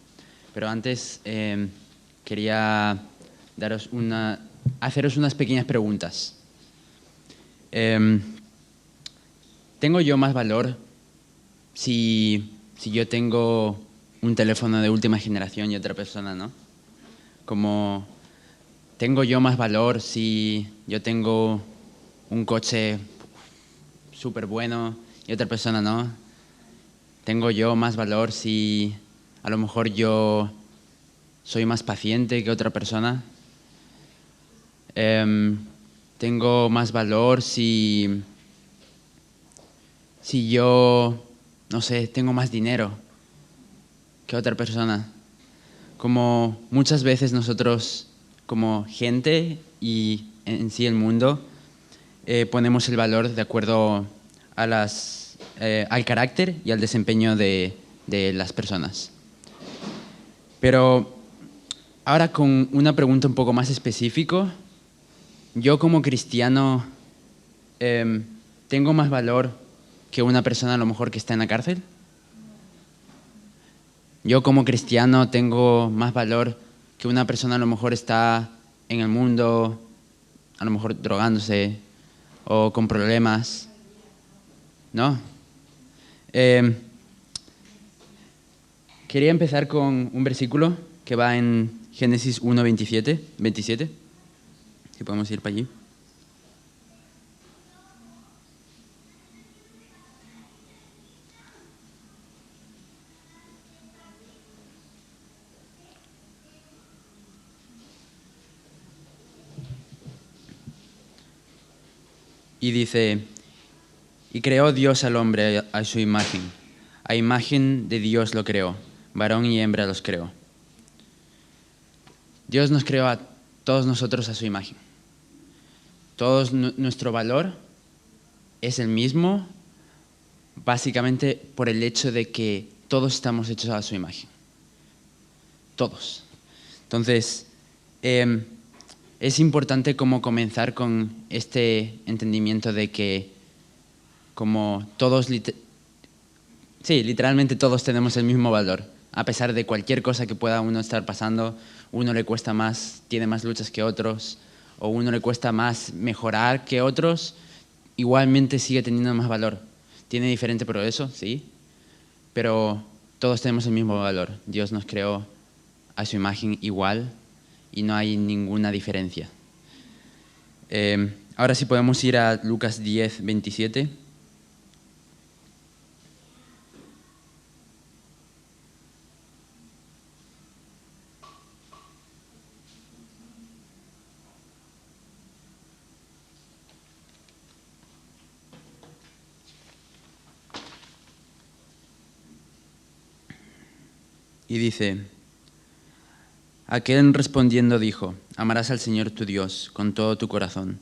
Pero antes quería haceros unas pequeñas preguntas. ¿Tengo yo más valor si yo tengo un teléfono de última generación y otra persona no? Como, ¿tengo yo más valor si yo tengo un coche súper bueno y otra persona no? ¿Tengo yo más valor si a lo mejor yo soy más paciente que otra persona? ¿Tengo más valor si yo, no sé, tengo más dinero que otra persona? Como muchas veces nosotros, como gente y en sí el mundo, ponemos el valor de acuerdo a al carácter y al desempeño de las personas. Pero ahora con una pregunta un poco más específica, yo como cristiano tengo más valor que una persona a lo mejor que está en la cárcel. Yo como cristiano tengo más valor que una persona a lo mejor está en el mundo, a lo mejor drogándose o con problemas, ¿no? Quería empezar con un versículo que va en Génesis 1:27, si podemos ir para allí. Y dice, y creó Dios al hombre a su imagen. A imagen de Dios lo creó, varón y hembra los creó. Dios nos creó a todos nosotros a su imagen. Nuestro valor es el mismo, básicamente por el hecho de que todos estamos hechos a su imagen. Todos. Entonces, es importante como comenzar con este entendimiento de que como todos, literalmente todos tenemos el mismo valor. A pesar de cualquier cosa que pueda uno estar pasando, uno le cuesta más, tiene más luchas que otros, o uno le cuesta más mejorar que otros, igualmente sigue teniendo más valor. Tiene diferente progreso, sí, pero todos tenemos el mismo valor. Dios nos creó a su imagen igual y no hay ninguna diferencia. Ahora sí podemos ir a Lucas 10:27. Y dice, aquel respondiendo dijo, amarás al Señor tu Dios con todo tu corazón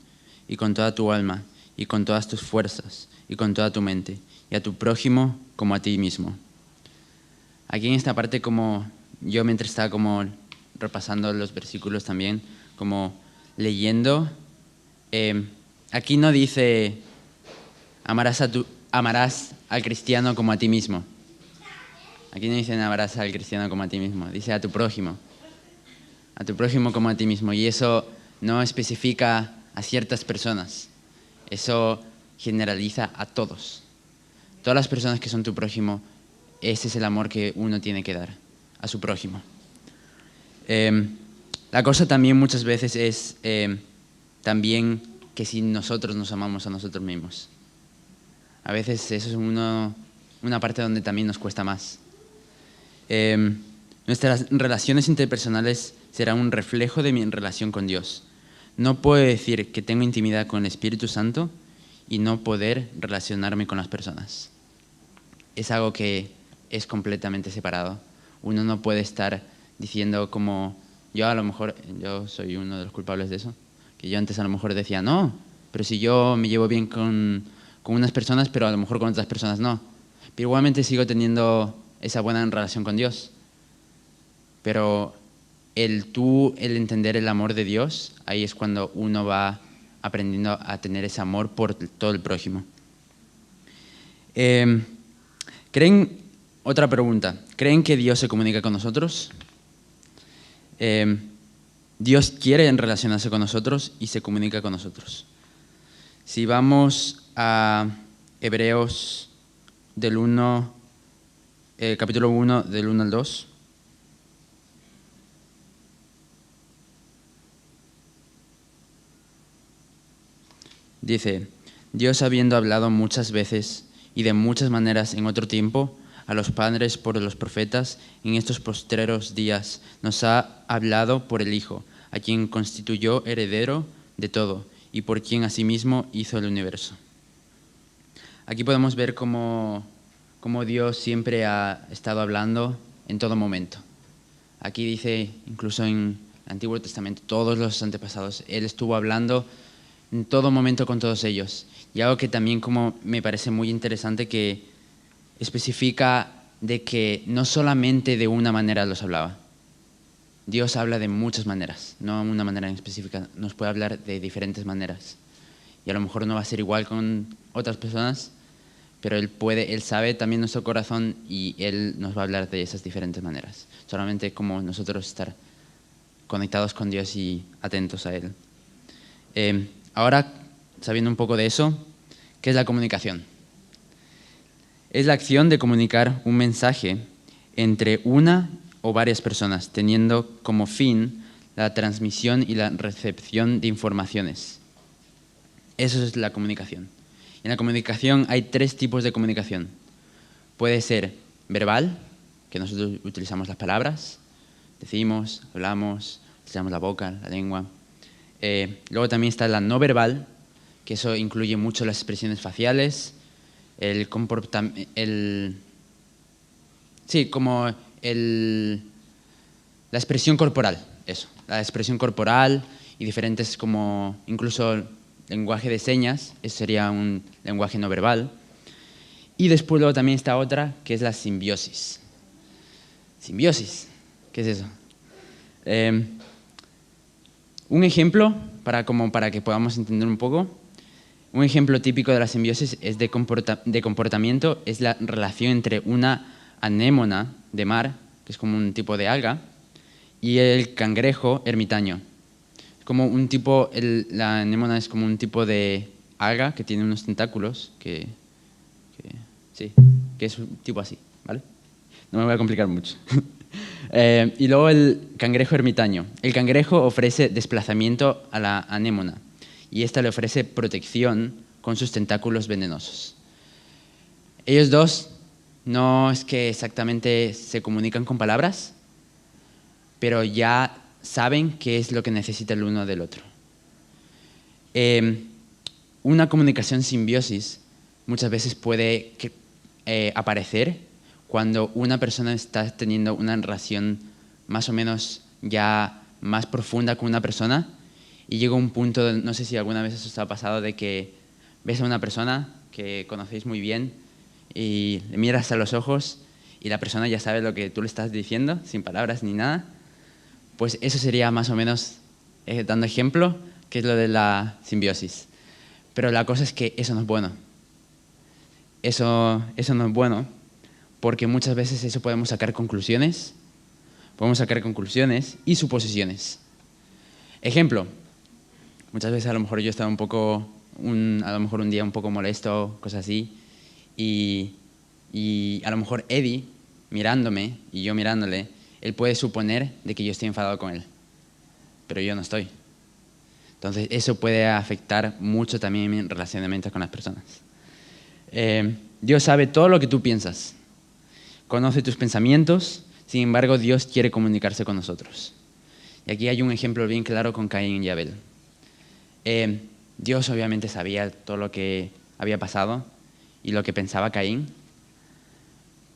y con toda tu alma y con todas tus fuerzas y con toda tu mente y a tu prójimo como a ti mismo. Aquí en esta parte, como yo mientras estaba como repasando los versículos también, como leyendo, aquí no dice amarás al cristiano como a ti mismo. Aquí no dice amarás al cristiano como a ti mismo, dice a tu prójimo como a ti mismo. Y eso no especifica a ciertas personas, eso generaliza a todos. Todas las personas que son tu prójimo, ese es el amor que uno tiene que dar a su prójimo. La cosa también muchas veces es también que si nosotros nos amamos a nosotros mismos. A veces eso es una parte donde también nos cuesta más. Nuestras relaciones interpersonales será un reflejo de mi relación con Dios. No puedo decir que tengo intimidad con el Espíritu Santo y no poder relacionarme con las personas. Es algo que es completamente separado. Uno no puede estar diciendo como, yo a lo mejor, yo soy uno de los culpables de eso, que yo antes a lo mejor decía, no, pero si yo me llevo bien con unas personas, pero a lo mejor con otras personas no. Pero igualmente sigo teniendo esa buena relación con Dios. Pero el entender el amor de Dios, ahí es cuando uno va aprendiendo a tener ese amor por todo el prójimo. Otra pregunta, ¿creen que Dios se comunica con nosotros? Dios quiere relacionarse con nosotros y se comunica con nosotros. Si vamos a Hebreos capítulo 1, del 1 al 2. Dice, Dios habiendo hablado muchas veces y de muchas maneras en otro tiempo a los padres por los profetas, en estos postreros días nos ha hablado por el Hijo, a quien constituyó heredero de todo y por quien asimismo hizo el universo. Aquí podemos ver cómo Dios siempre ha estado hablando en todo momento. Aquí dice, incluso en el Antiguo Testamento, todos los antepasados, Él estuvo hablando en todo momento con todos ellos. Y algo que también como me parece muy interesante que especifica de que no solamente de una manera los hablaba. Dios habla de muchas maneras, no una manera en específica, nos puede hablar de diferentes maneras. Y a lo mejor no va a ser igual con otras personas, pero Él sabe también nuestro corazón y Él nos va a hablar de esas diferentes maneras. Solamente como nosotros estar conectados con Dios y atentos a Él. Ahora, sabiendo un poco de eso, ¿qué es la comunicación? Es la acción de comunicar un mensaje entre una o varias personas, teniendo como fin la transmisión y la recepción de informaciones. Eso es la comunicación. En la comunicación hay 3 tipos de comunicación. Puede ser verbal, que nosotros utilizamos las palabras, decimos, hablamos, utilizamos la boca, la lengua. Luego también está la no verbal, que eso incluye mucho las expresiones faciales, la expresión corporal, eso, la expresión corporal y diferentes como incluso lenguaje de señas, eso sería un lenguaje no verbal. Y después luego también está otra, que es la simbiosis. ¿Simbiosis? ¿Qué es eso? Un ejemplo, para que podamos entender un poco, un ejemplo típico de la simbiosis es de comportamiento, es la relación entre una anémona de mar, que es como un tipo de alga, y el cangrejo ermitaño. Es como un tipo, la anémona es como un tipo de alga que tiene unos tentáculos, que es un tipo así, ¿vale? No me voy a complicar mucho. Y luego el cangrejo ermitaño. El cangrejo ofrece desplazamiento a la anémona y esta le ofrece protección con sus tentáculos venenosos. Ellos dos no es que exactamente se comunican con palabras, pero ya saben qué es lo que necesita el uno del otro. Una comunicación simbiosis muchas veces puede aparecer cuando una persona está teniendo una relación más o menos ya más profunda con una persona y llega un punto, no sé si alguna vez eso os ha pasado, de que ves a una persona que conocéis muy bien y le miras a los ojos y la persona ya sabe lo que tú le estás diciendo, sin palabras ni nada. Pues eso sería más o menos, dando ejemplo, que es lo de la simbiosis. Pero la cosa es que eso no es bueno. Eso no es bueno, porque muchas veces eso podemos sacar conclusiones y suposiciones. Ejemplo, muchas veces a lo mejor yo estaba a lo mejor un día un poco molesto, cosas así, y a lo mejor Eddie, mirándome y yo mirándole, él puede suponer de que yo estoy enfadado con él, pero yo no estoy. Entonces eso puede afectar mucho también mi relacionamiento con las personas. Dios sabe todo lo que tú piensas, conoce tus pensamientos, sin embargo Dios quiere comunicarse con nosotros. Y aquí hay un ejemplo bien claro con Caín y Abel. Dios obviamente sabía todo lo que había pasado y lo que pensaba Caín,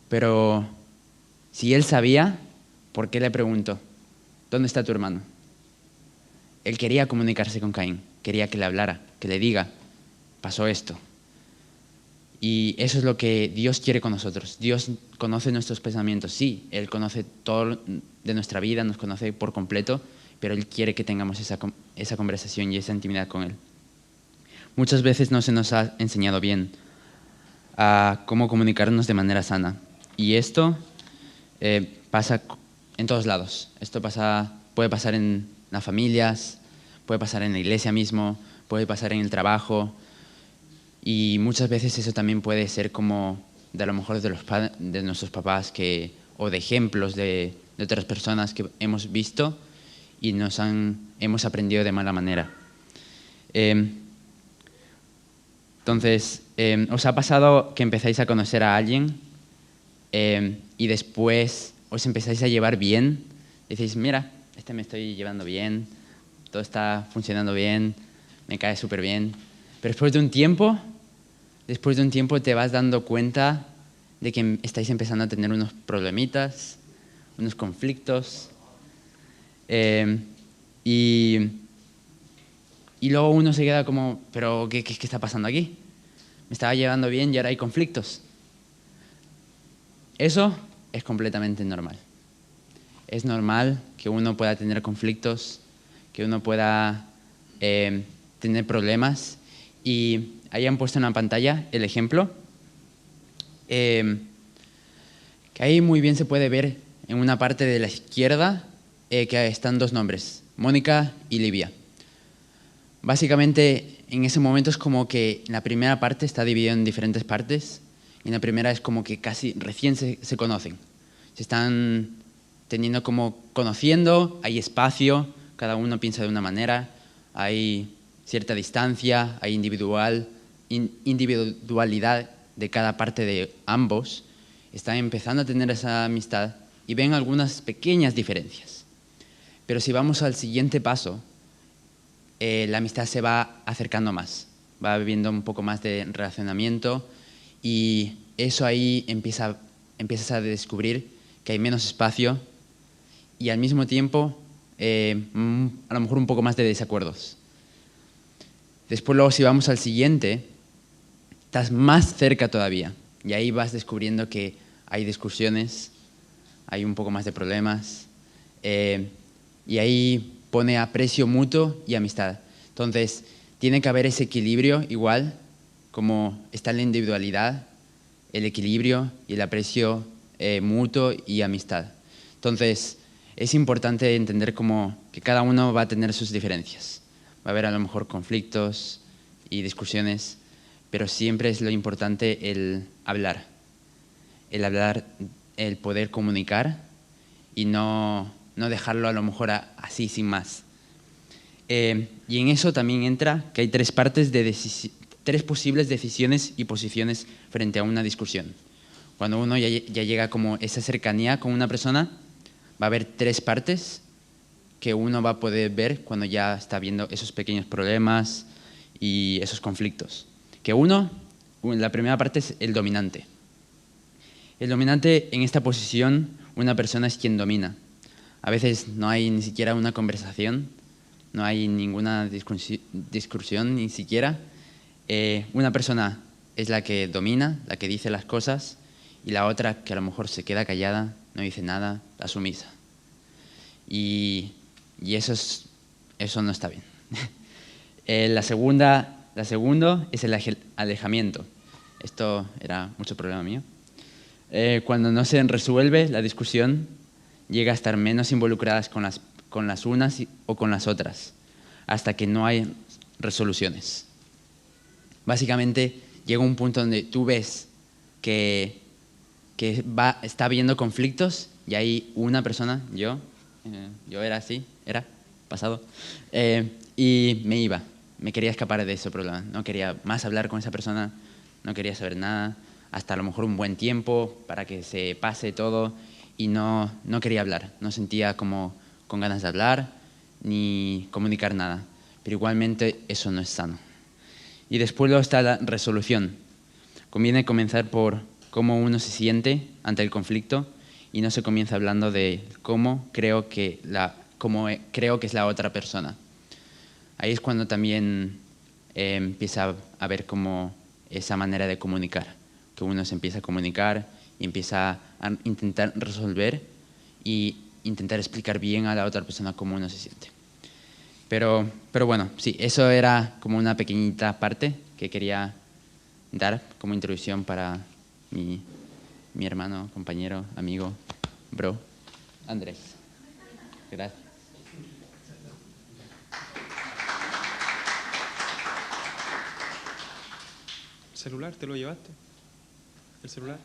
pero si él sabía, ¿por qué le preguntó? ¿Dónde está tu hermano? Él quería comunicarse con Caín, quería que le hablara, que le diga, pasó esto. Y eso es lo que Dios quiere con nosotros. Dios conoce nuestros pensamientos, sí, Él conoce todo de nuestra vida, nos conoce por completo, pero Él quiere que tengamos esa conversación y esa intimidad con Él. Muchas veces no se nos ha enseñado bien a cómo comunicarnos de manera sana. Y esto pasa en todos lados. Esto puede pasar en las familias, puede pasar en la iglesia mismo, puede pasar en el trabajo. Y muchas veces eso también puede ser como de a lo mejor de nuestros papás o de ejemplos de otras personas que hemos visto y hemos aprendido de mala manera. Entonces, ¿os ha pasado que empezáis a conocer a alguien y después os empezáis a llevar bien? Decís, mira, me estoy llevando bien, todo está funcionando bien, me cae súper bien. Pero después de un tiempo te vas dando cuenta de que estáis empezando a tener unos problemitas, unos conflictos. Y luego uno se queda como, ¿pero qué está pasando aquí? Me estaba llevando bien y ahora hay conflictos. Eso es completamente normal. Es normal que uno pueda tener conflictos, que uno pueda tener problemas. Y ahí han puesto en la pantalla el ejemplo, que ahí muy bien se puede ver en una parte de la izquierda que están dos nombres, Mónica y Livia. Básicamente, en ese momento es como que la primera parte está dividida en diferentes partes. Y la primera es como que casi recién se conocen. Se están conociendo, hay espacio, cada uno piensa de una manera, hay cierta distancia, hay individualidad de cada parte de ambos. Están empezando a tener esa amistad y ven algunas pequeñas diferencias. Pero si vamos al siguiente paso, la amistad se va acercando más, va habiendo un poco más de relacionamiento y eso ahí empiezas a descubrir que hay menos espacio y al mismo tiempo a lo mejor un poco más de desacuerdos. Después luego si vamos al siguiente, estás más cerca todavía y ahí vas descubriendo que hay discusiones, hay un poco más de problemas y ahí pone aprecio mutuo y amistad. Entonces, tiene que haber ese equilibrio igual, como está la individualidad, el equilibrio y el aprecio mutuo y amistad. Entonces, es importante entender como que cada uno va a tener sus diferencias. Va a haber a lo mejor conflictos y discusiones, pero siempre es lo importante el hablar, el poder comunicar y no dejarlo a lo mejor así sin más. Y en eso también entra que hay tres posibles decisiones y posiciones frente a una discusión. Cuando uno ya llega como esa cercanía con una persona, va a haber tres partes que uno va a poder ver cuando ya está viendo esos pequeños problemas y esos conflictos. Que la primera parte es el dominante. El dominante, en esta posición, una persona es quien domina. A veces no hay ni siquiera una conversación, no hay ninguna discusión ni siquiera. Una persona es la que domina, la que dice las cosas, y la otra que a lo mejor se queda callada, no dice nada, la sumisa. Y eso no está bien. La segunda es el alejamiento. Esto era mucho problema mío. Cuando no se resuelve la discusión, llega a estar menos involucradas con las unas o con las otras, hasta que no hay resoluciones. Básicamente, llega un punto donde tú ves que está habiendo conflictos y hay una persona, yo era así, pasado, y me quería escapar de ese problema. No quería más hablar con esa persona, no quería saber nada, hasta a lo mejor un buen tiempo para que se pase todo y no quería hablar, no sentía como con ganas de hablar, ni comunicar nada, pero igualmente eso no es sano. Y después luego está la resolución. Conviene comenzar por cómo uno se siente ante el conflicto y no se comienza hablando de cómo creo que es la otra persona. Ahí es cuando también empieza a haber como esa manera de comunicar, que uno se empieza a comunicar y empieza a intentar resolver y intentar explicar bien a la otra persona cómo uno se siente. Pero bueno, sí, eso era como una pequeñita parte que quería dar como introducción para mi hermano, compañero, amigo, bro, Andrés. Gracias. ¿Celular? ¿Te lo llevaste? ¿El celular?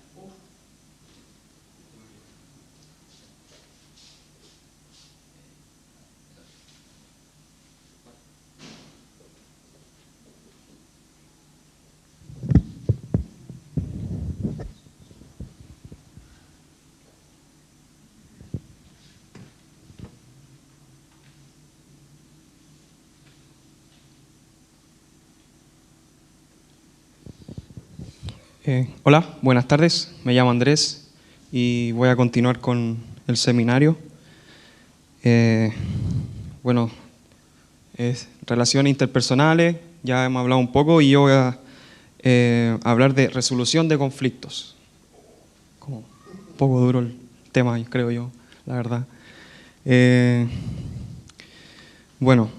Hola, buenas tardes. Me llamo Andrés y voy a continuar con el seminario. Bueno, es relaciones interpersonales, ya hemos hablado un poco y yo voy a hablar de resolución de conflictos. Como un poco duro el tema, creo yo, la verdad. Bueno,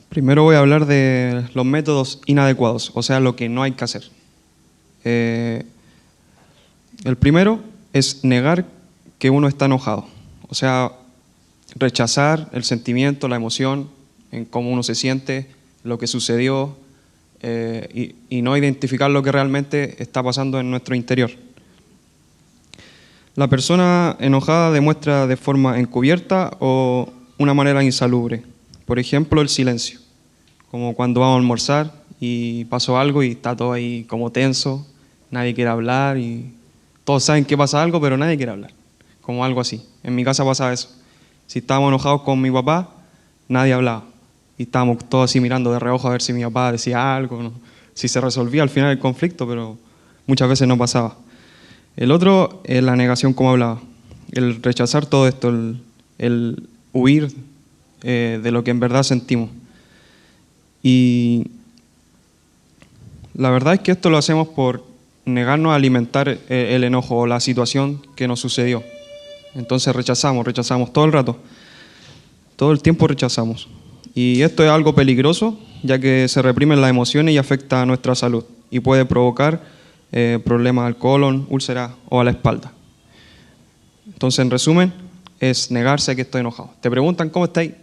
primero voy a hablar de los métodos inadecuados, o sea, lo que no hay que hacer. El primero es negar que uno está enojado, o sea, rechazar el sentimiento, la emoción, en cómo uno se siente, lo que sucedió, y no identificar lo que realmente está pasando en nuestro interior. La persona enojada demuestra de forma encubierta o una manera insalubre. Por ejemplo, el silencio, como cuando vamos a almorzar y pasó algo y está todo ahí como tenso, nadie quiere hablar y todos saben que pasa algo, pero nadie quiere hablar, como algo así. En mi casa pasaba eso. Si estábamos enojados con mi papá, nadie hablaba y estábamos todos así mirando de reojo a ver si mi papá decía algo, ¿no? Si se resolvía al final el conflicto, pero muchas veces no pasaba. El otro es la negación, como hablaba, el rechazar todo esto, el huir de lo que en verdad sentimos. Y la verdad es que esto lo hacemos por negarnos a alimentar el enojo o la situación que nos sucedió. Entonces rechazamos todo el rato, todo el tiempo rechazamos. Y esto es algo peligroso, ya que se reprimen las emociones y afecta a nuestra salud y puede provocar problemas al colon, úlceras o a la espalda. Entonces, en resumen, es negarse que estoy enojado. Te preguntan, ¿cómo estáis?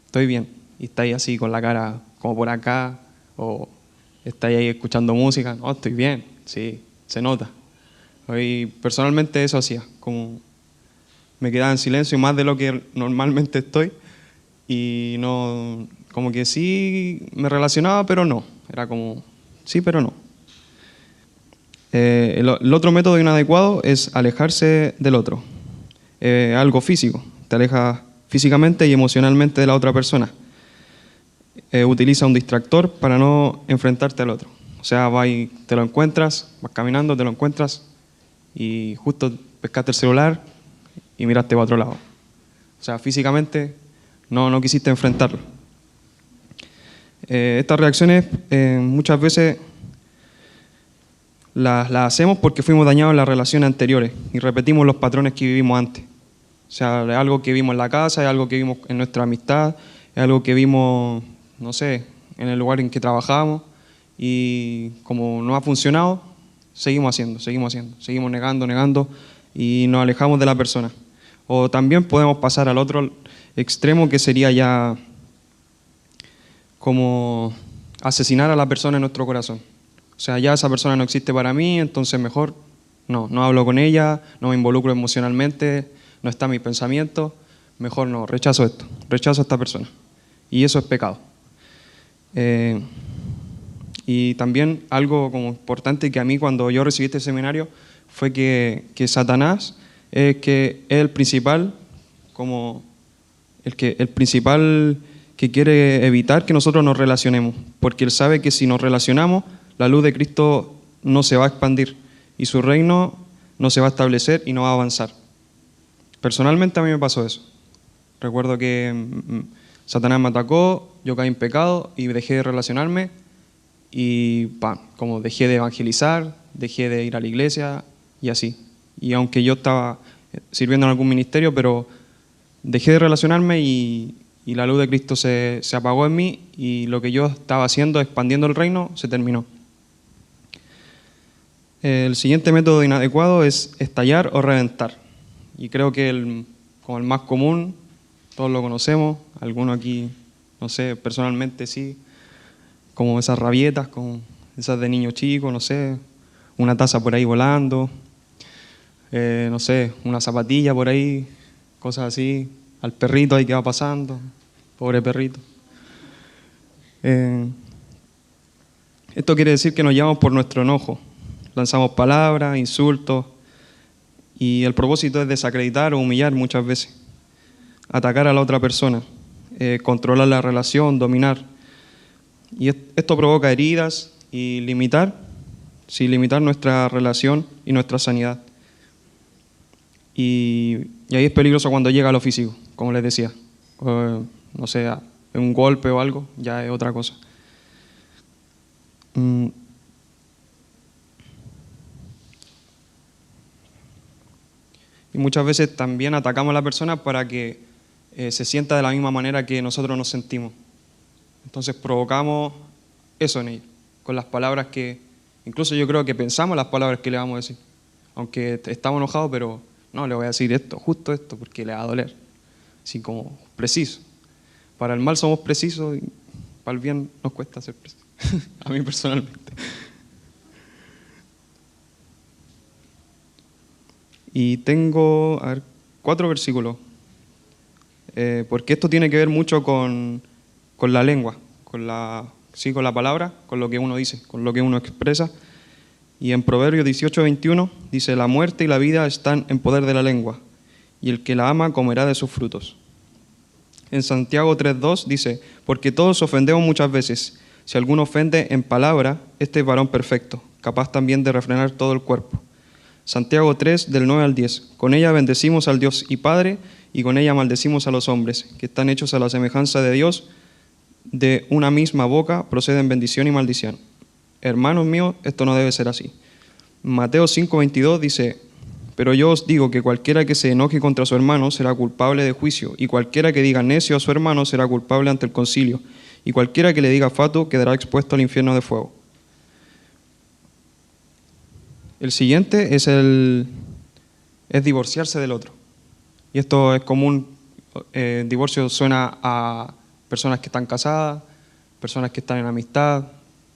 Estoy bien. Y estáis así con la cara como por acá, o estáis ahí escuchando música. No, estoy bien. Sí, se nota. Hoy personalmente eso hacía, como me quedaba en silencio más de lo que normalmente estoy y no, como que sí me relacionaba, pero no. Era como, sí, pero no. El otro método inadecuado es alejarse del otro. Algo físico, te alejas físicamente y emocionalmente de la otra persona. Utiliza un distractor para no enfrentarte al otro. O sea, te lo encuentras, vas caminando, te lo encuentras y justo pescaste el celular y miraste para otro lado. O sea, físicamente no quisiste enfrentarlo. Estas reacciones muchas veces las hacemos porque fuimos dañados en las relaciones anteriores y repetimos los patrones que vivimos antes. O sea, es algo que vimos en la casa, es algo que vimos en nuestra amistad, es algo que vimos, no sé, en el lugar en que trabajamos y como no ha funcionado, seguimos negando y nos alejamos de la persona. O también podemos pasar al otro extremo, que sería ya como asesinar a la persona en nuestro corazón. O sea, ya esa persona no existe para mí, entonces mejor no hablo con ella, no me involucro emocionalmente, no está en mis pensamientos, mejor no, rechazo a esta persona. Y eso es pecado. Y también algo como importante que a mí cuando yo recibí este seminario fue que Satanás que es el principal como el principal que quiere evitar que nosotros nos relacionemos, porque Él sabe que si nos relacionamos, la luz de Cristo no se va a expandir y su reino no se va a establecer y no va a avanzar. Personalmente a mí me pasó eso. Recuerdo que Satanás me atacó, yo caí en pecado y dejé de relacionarme y como dejé de evangelizar, dejé de ir a la iglesia y así. Y aunque yo estaba sirviendo en algún ministerio, pero dejé de relacionarme y la luz de Cristo se apagó en mí y lo que yo estaba haciendo, expandiendo el reino, se terminó. El siguiente método inadecuado es estallar o reventar. Y creo que como el más común, todos lo conocemos, algunos aquí, no sé, personalmente sí, como esas rabietas, como esas de niño chico, no sé, una taza por ahí volando, no sé, una zapatilla por ahí, cosas así, al perrito ahí que va pasando, pobre perrito. Esto quiere decir que nos llevamos por nuestro enojo, lanzamos palabras, insultos, y el propósito es desacreditar o humillar muchas veces, atacar a la otra persona, controlar la relación, dominar. Y esto provoca heridas y limitar nuestra relación y nuestra sanidad. Y ahí es peligroso cuando llega a lo físico, como les decía. No sé, un golpe o algo, ya es otra cosa. Y muchas veces también atacamos a la persona para que se sienta de la misma manera que nosotros nos sentimos. Entonces provocamos eso en ella, con las palabras que, incluso yo creo que pensamos las palabras que le vamos a decir. Aunque estamos enojados, pero no, le voy a decir esto, justo esto, porque le va a doler. Así como preciso. Para el mal somos precisos y para el bien nos cuesta ser precisos. A mí personalmente. Y tengo, 4 versículos, porque esto tiene que ver mucho con la lengua, con la palabra, con lo que uno dice, con lo que uno expresa. Y en Proverbios 18:21 dice: la muerte y la vida están en poder de la lengua, y el que la ama comerá de sus frutos. En Santiago 3:2 dice: porque todos ofendemos muchas veces. Si alguno ofende en palabra, este es varón perfecto, capaz también de refrenar todo el cuerpo. Santiago 3, del 9 al 10. Con ella bendecimos al Dios y Padre, y con ella maldecimos a los hombres, que están hechos a la semejanza de Dios. De una misma boca proceden bendición y maldición. Hermanos míos, esto no debe ser así. Mateo 5:22 dice: pero yo os digo que cualquiera que se enoje contra su hermano será culpable de juicio, y cualquiera que diga necio a su hermano será culpable ante el concilio, y cualquiera que le diga fatuo quedará expuesto al infierno de fuego. El siguiente es divorciarse del otro. Y esto es común. Divorcio suena a personas que están casadas, personas que están en amistad,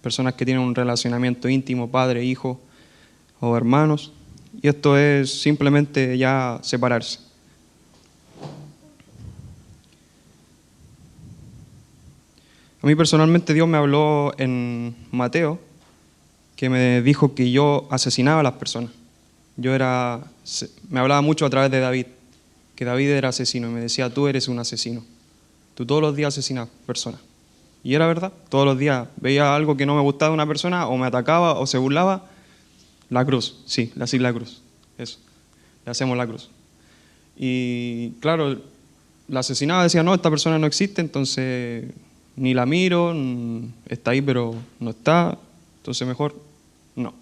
personas que tienen un relacionamiento íntimo, padre, hijo o hermanos. Y esto es simplemente ya separarse. A mí personalmente Dios me habló en Mateo, que me dijo que yo asesinaba a las personas. Me hablaba mucho a través de David, que David era asesino, y me decía: tú eres un asesino. Tú todos los días asesinas personas. Y era verdad, todos los días veía algo que no me gustaba de una persona, o me atacaba, o se burlaba. La cruz, sí, la cruz, eso, le hacemos la cruz. Y claro, la asesinaba, decía: no, esta persona no existe, entonces ni la miro, está ahí pero no está, entonces mejor no.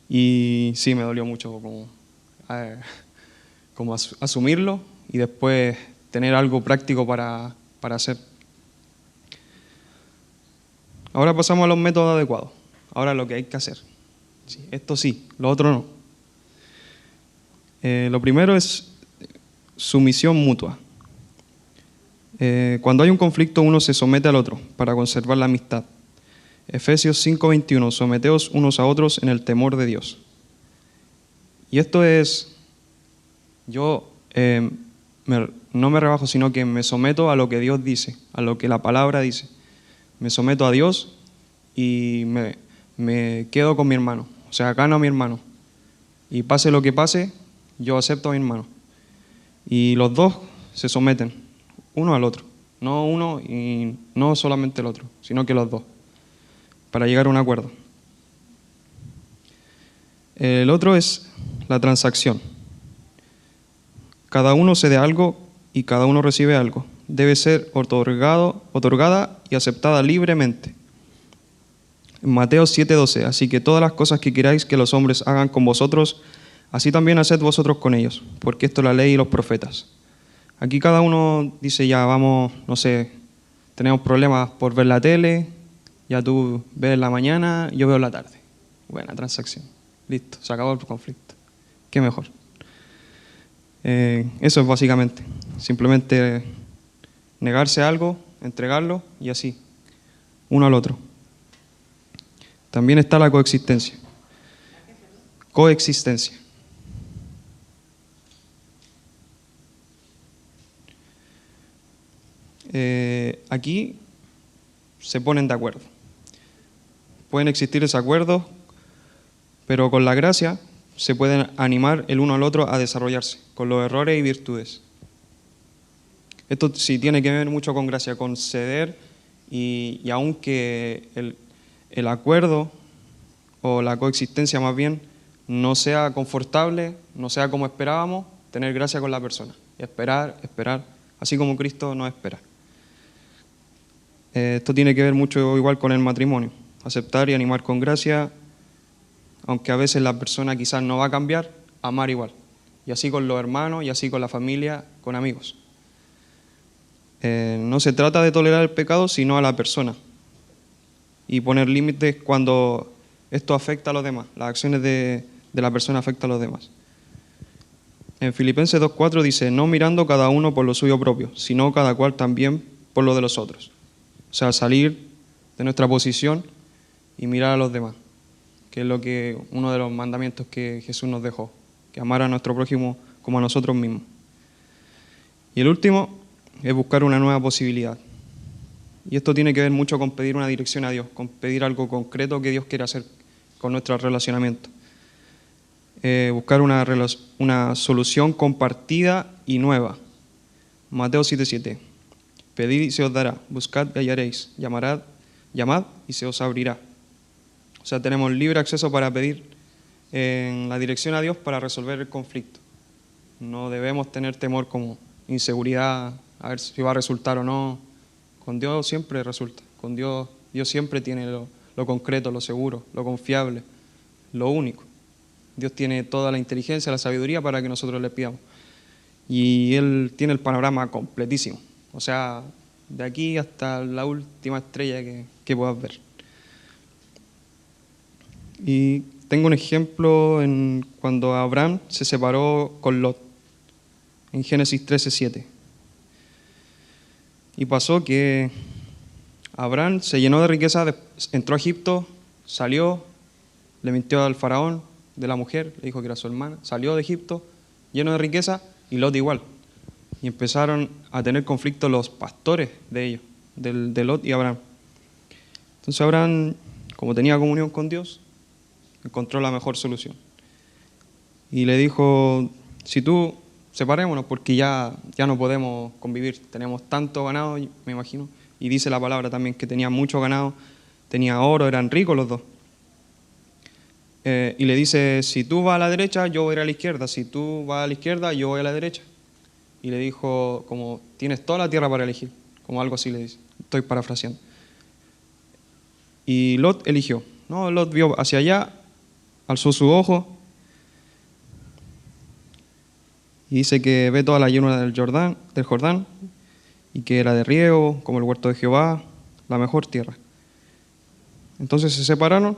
Y sí, me dolió mucho como asumirlo y después tener algo práctico para hacer. Ahora pasamos a los métodos adecuados. Ahora lo que hay que hacer. Sí, esto sí, lo otro no. Lo primero es sumisión mutua. Cuando hay un conflicto, uno se somete al otro para conservar la amistad. Efesios 5:21, someteos unos a otros en el temor de Dios. Y esto es, yo no me rebajo, sino que me someto a lo que Dios dice, a lo que la palabra dice. Me someto a Dios y me quedo con mi hermano, o sea, gano a mi hermano. Y pase lo que pase, yo acepto a mi hermano. Y los dos se someten uno al otro. No uno y no solamente el otro, sino que los dos, para llegar a un acuerdo. El otro es la transacción. Cada uno cede algo y cada uno recibe algo. Debe ser otorgada y aceptada libremente. En Mateo 7:12, así que todas las cosas que queráis que los hombres hagan con vosotros, así también haced vosotros con ellos, porque esto es la ley y los profetas. Aquí cada uno dice, ya vamos, no sé, tenemos problemas por ver la tele, ya tú ves la mañana, yo veo la tarde. Buena transacción. Listo, se acabó el conflicto. ¿Qué mejor? Eso es básicamente. Simplemente negarse a algo, entregarlo y así, uno al otro. También está la coexistencia. Coexistencia. Aquí se ponen de acuerdo. Pueden existir desacuerdos, pero con la gracia se pueden animar el uno al otro a desarrollarse, con los errores y virtudes. Esto sí tiene que ver mucho con gracia, con ceder y aunque el acuerdo o la coexistencia más bien no sea confortable, no sea como esperábamos, tener gracia con la persona. Esperar, así como Cristo nos espera. Esto tiene que ver mucho igual con el matrimonio. Aceptar y animar con gracia, aunque a veces la persona quizás no va a cambiar, amar igual. Y así con los hermanos, y así con la familia, con amigos. No se trata de tolerar el pecado, sino a la persona. Y poner límites cuando esto afecta a los demás. Las acciones de la persona afectan a los demás. En Filipenses 2:4 dice, no mirando cada uno por lo suyo propio, sino cada cual también por lo de los otros. O sea, salir de nuestra posición y mirar a los demás, que es uno de los mandamientos que Jesús nos dejó, que amar a nuestro prójimo como a nosotros mismos. Y el último es buscar una nueva posibilidad. Y esto tiene que ver mucho con pedir una dirección a Dios, con pedir algo concreto que Dios quiere hacer con nuestro relacionamiento. Buscar una solución compartida y nueva. Mateo 7:7. Pedid y se os dará, buscad y hallaréis, llamad y se os abrirá. O sea, tenemos libre acceso para pedir en la dirección a Dios para resolver el conflicto. No debemos tener temor como inseguridad, a ver si va a resultar o no. Con Dios siempre resulta. Con Dios siempre tiene lo concreto, lo seguro, lo confiable, lo único. Dios tiene toda la inteligencia, la sabiduría para que nosotros le pidamos. Y Él tiene el panorama completísimo. O sea, de aquí hasta la última estrella que puedas ver. Y tengo un ejemplo cuando Abraham se separó con Lot, en Génesis 13:7. Y pasó que Abraham se llenó de riqueza, entró a Egipto, salió, le mintió al faraón de la mujer, le dijo que era su hermana, salió de Egipto lleno de riqueza y Lot igual. Y empezaron a tener conflicto los pastores de ellos, de Lot y Abraham. Entonces Abraham, como tenía comunión con Dios, encontró la mejor solución. Y le dijo, si tú, separémonos porque ya no podemos convivir. Tenemos tanto ganado, me imagino. Y dice la palabra también que tenía mucho ganado, tenía oro, eran ricos los dos. Y le dice, si tú vas a la derecha, yo voy a ir a la izquierda. Si tú vas a la izquierda, yo voy a la derecha. Y le dijo, como tienes toda la tierra para elegir. Como algo así le dice. Estoy parafraseando. Y Lot eligió. No, Lot vio hacia allá, alzó su ojo y dice que ve toda la llanura del Jordán y que era de riego, como el huerto de Jehová, la mejor tierra. Entonces se separaron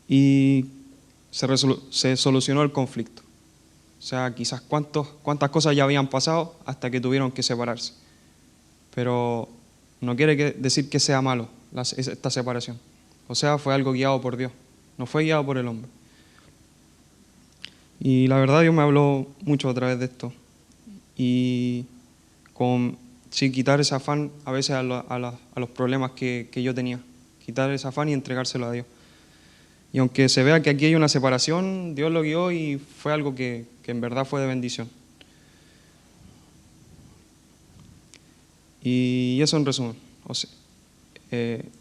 y se solucionó el conflicto. O sea, quizás cuántas cosas ya habían pasado hasta que tuvieron que separarse. Pero no quiere decir que sea malo esta separación. O sea, fue algo guiado por Dios, no fue guiado por el hombre. Y la verdad Dios me habló mucho a través de esto. Y sin quitar ese afán a veces a los problemas que yo tenía. Quitar ese afán y entregárselo a Dios. Y aunque se vea que aquí hay una separación, Dios lo guió y fue algo que en verdad fue de bendición. Y eso en resumen.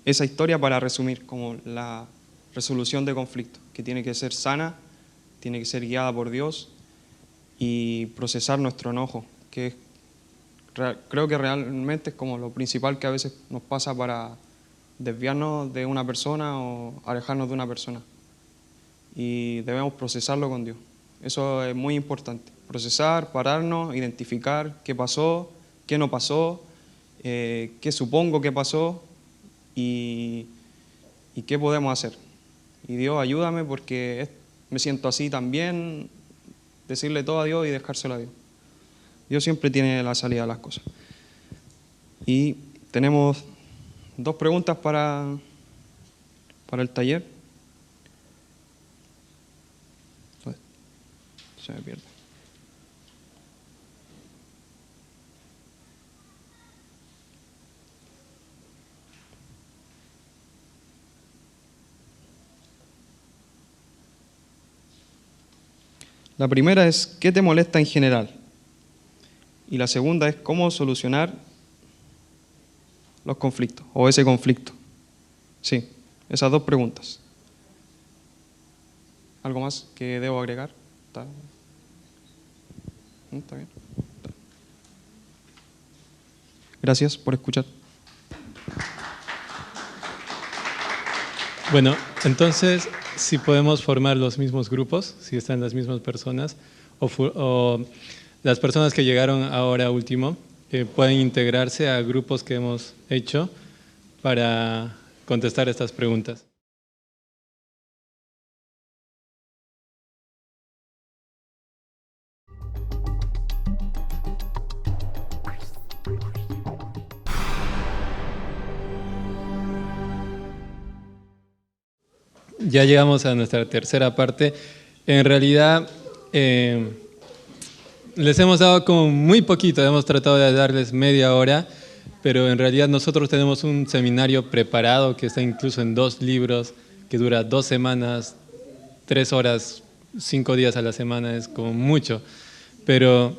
Esa historia para resumir, como la resolución de conflictos, que tiene que ser sana, tiene que ser guiada por Dios y procesar nuestro enojo, que creo que realmente es como lo principal que a veces nos pasa para desviarnos de una persona o alejarnos de una persona. Y debemos procesarlo con Dios. Eso es muy importante. Procesar, pararnos, identificar qué pasó, qué no pasó, qué supongo que pasó y qué podemos hacer. Y Dios, ayúdame porque me siento así también, decirle todo a Dios y dejárselo a Dios. Dios siempre tiene la salida a las cosas. Y tenemos 2 preguntas para el taller. Se me pierde. La primera es, ¿qué te molesta en general? Y la segunda es, ¿cómo solucionar los conflictos o ese conflicto? Sí, esas 2 preguntas. ¿Algo más que debo agregar? ¿Está bien? Gracias por escuchar. Bueno, entonces, si podemos formar los mismos grupos, si están las mismas personas, o las personas que llegaron ahora último, pueden integrarse a grupos que hemos hecho para contestar estas preguntas. Ya llegamos a nuestra tercera parte. En realidad, les hemos dado como muy poquito, hemos tratado de darles media hora, pero en realidad nosotros tenemos un seminario preparado que está incluso en 2 libros, que dura 2 semanas, 3 horas, 5 días a la semana, es como mucho. Pero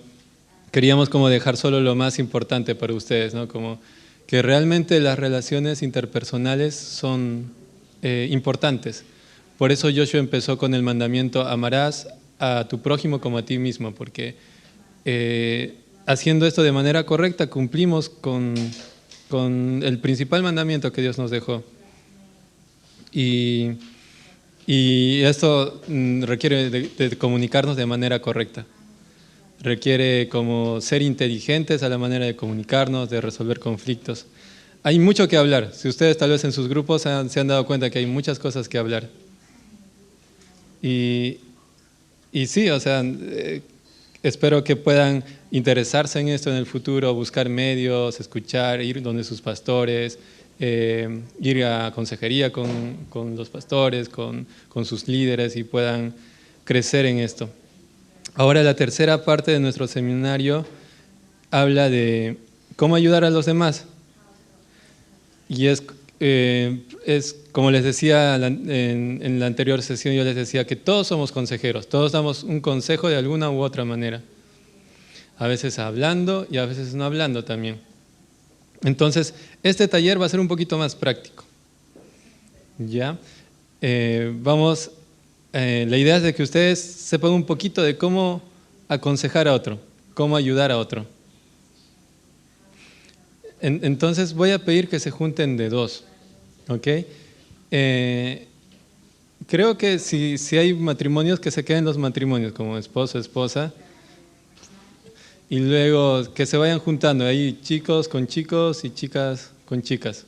queríamos como dejar solo lo más importante para ustedes, ¿no? Como que realmente las relaciones interpersonales son importantes. Por eso Joshua empezó con el mandamiento: amarás a tu prójimo como a ti mismo, porque haciendo esto de manera correcta cumplimos con el principal mandamiento que Dios nos dejó. Y esto requiere de comunicarnos de manera correcta. Requiere como ser inteligentes a la manera de comunicarnos, de resolver conflictos. Hay mucho que hablar. Si ustedes tal vez en sus grupos se han dado cuenta que hay muchas cosas que hablar. Y sí, o sea, espero que puedan interesarse en esto en el futuro, buscar medios, escuchar, ir donde sus pastores, ir a consejería con los pastores, con sus líderes y puedan crecer en esto. Ahora la tercera parte de nuestro seminario habla de cómo ayudar a los demás. Y es como les decía en la anterior sesión, yo les decía que todos somos consejeros, todos damos un consejo de alguna u otra manera. A veces hablando y a veces no hablando también. Entonces, este taller va a ser un poquito más práctico. ¿Ya? La idea es de que ustedes sepan un poquito de cómo aconsejar a otro, cómo ayudar a otro. Entonces voy a pedir que se junten de 2, ¿ok? Creo que si hay matrimonios, que se queden los matrimonios, como esposo, esposa, y luego que se vayan juntando, ahí chicos con chicos y chicas con chicas,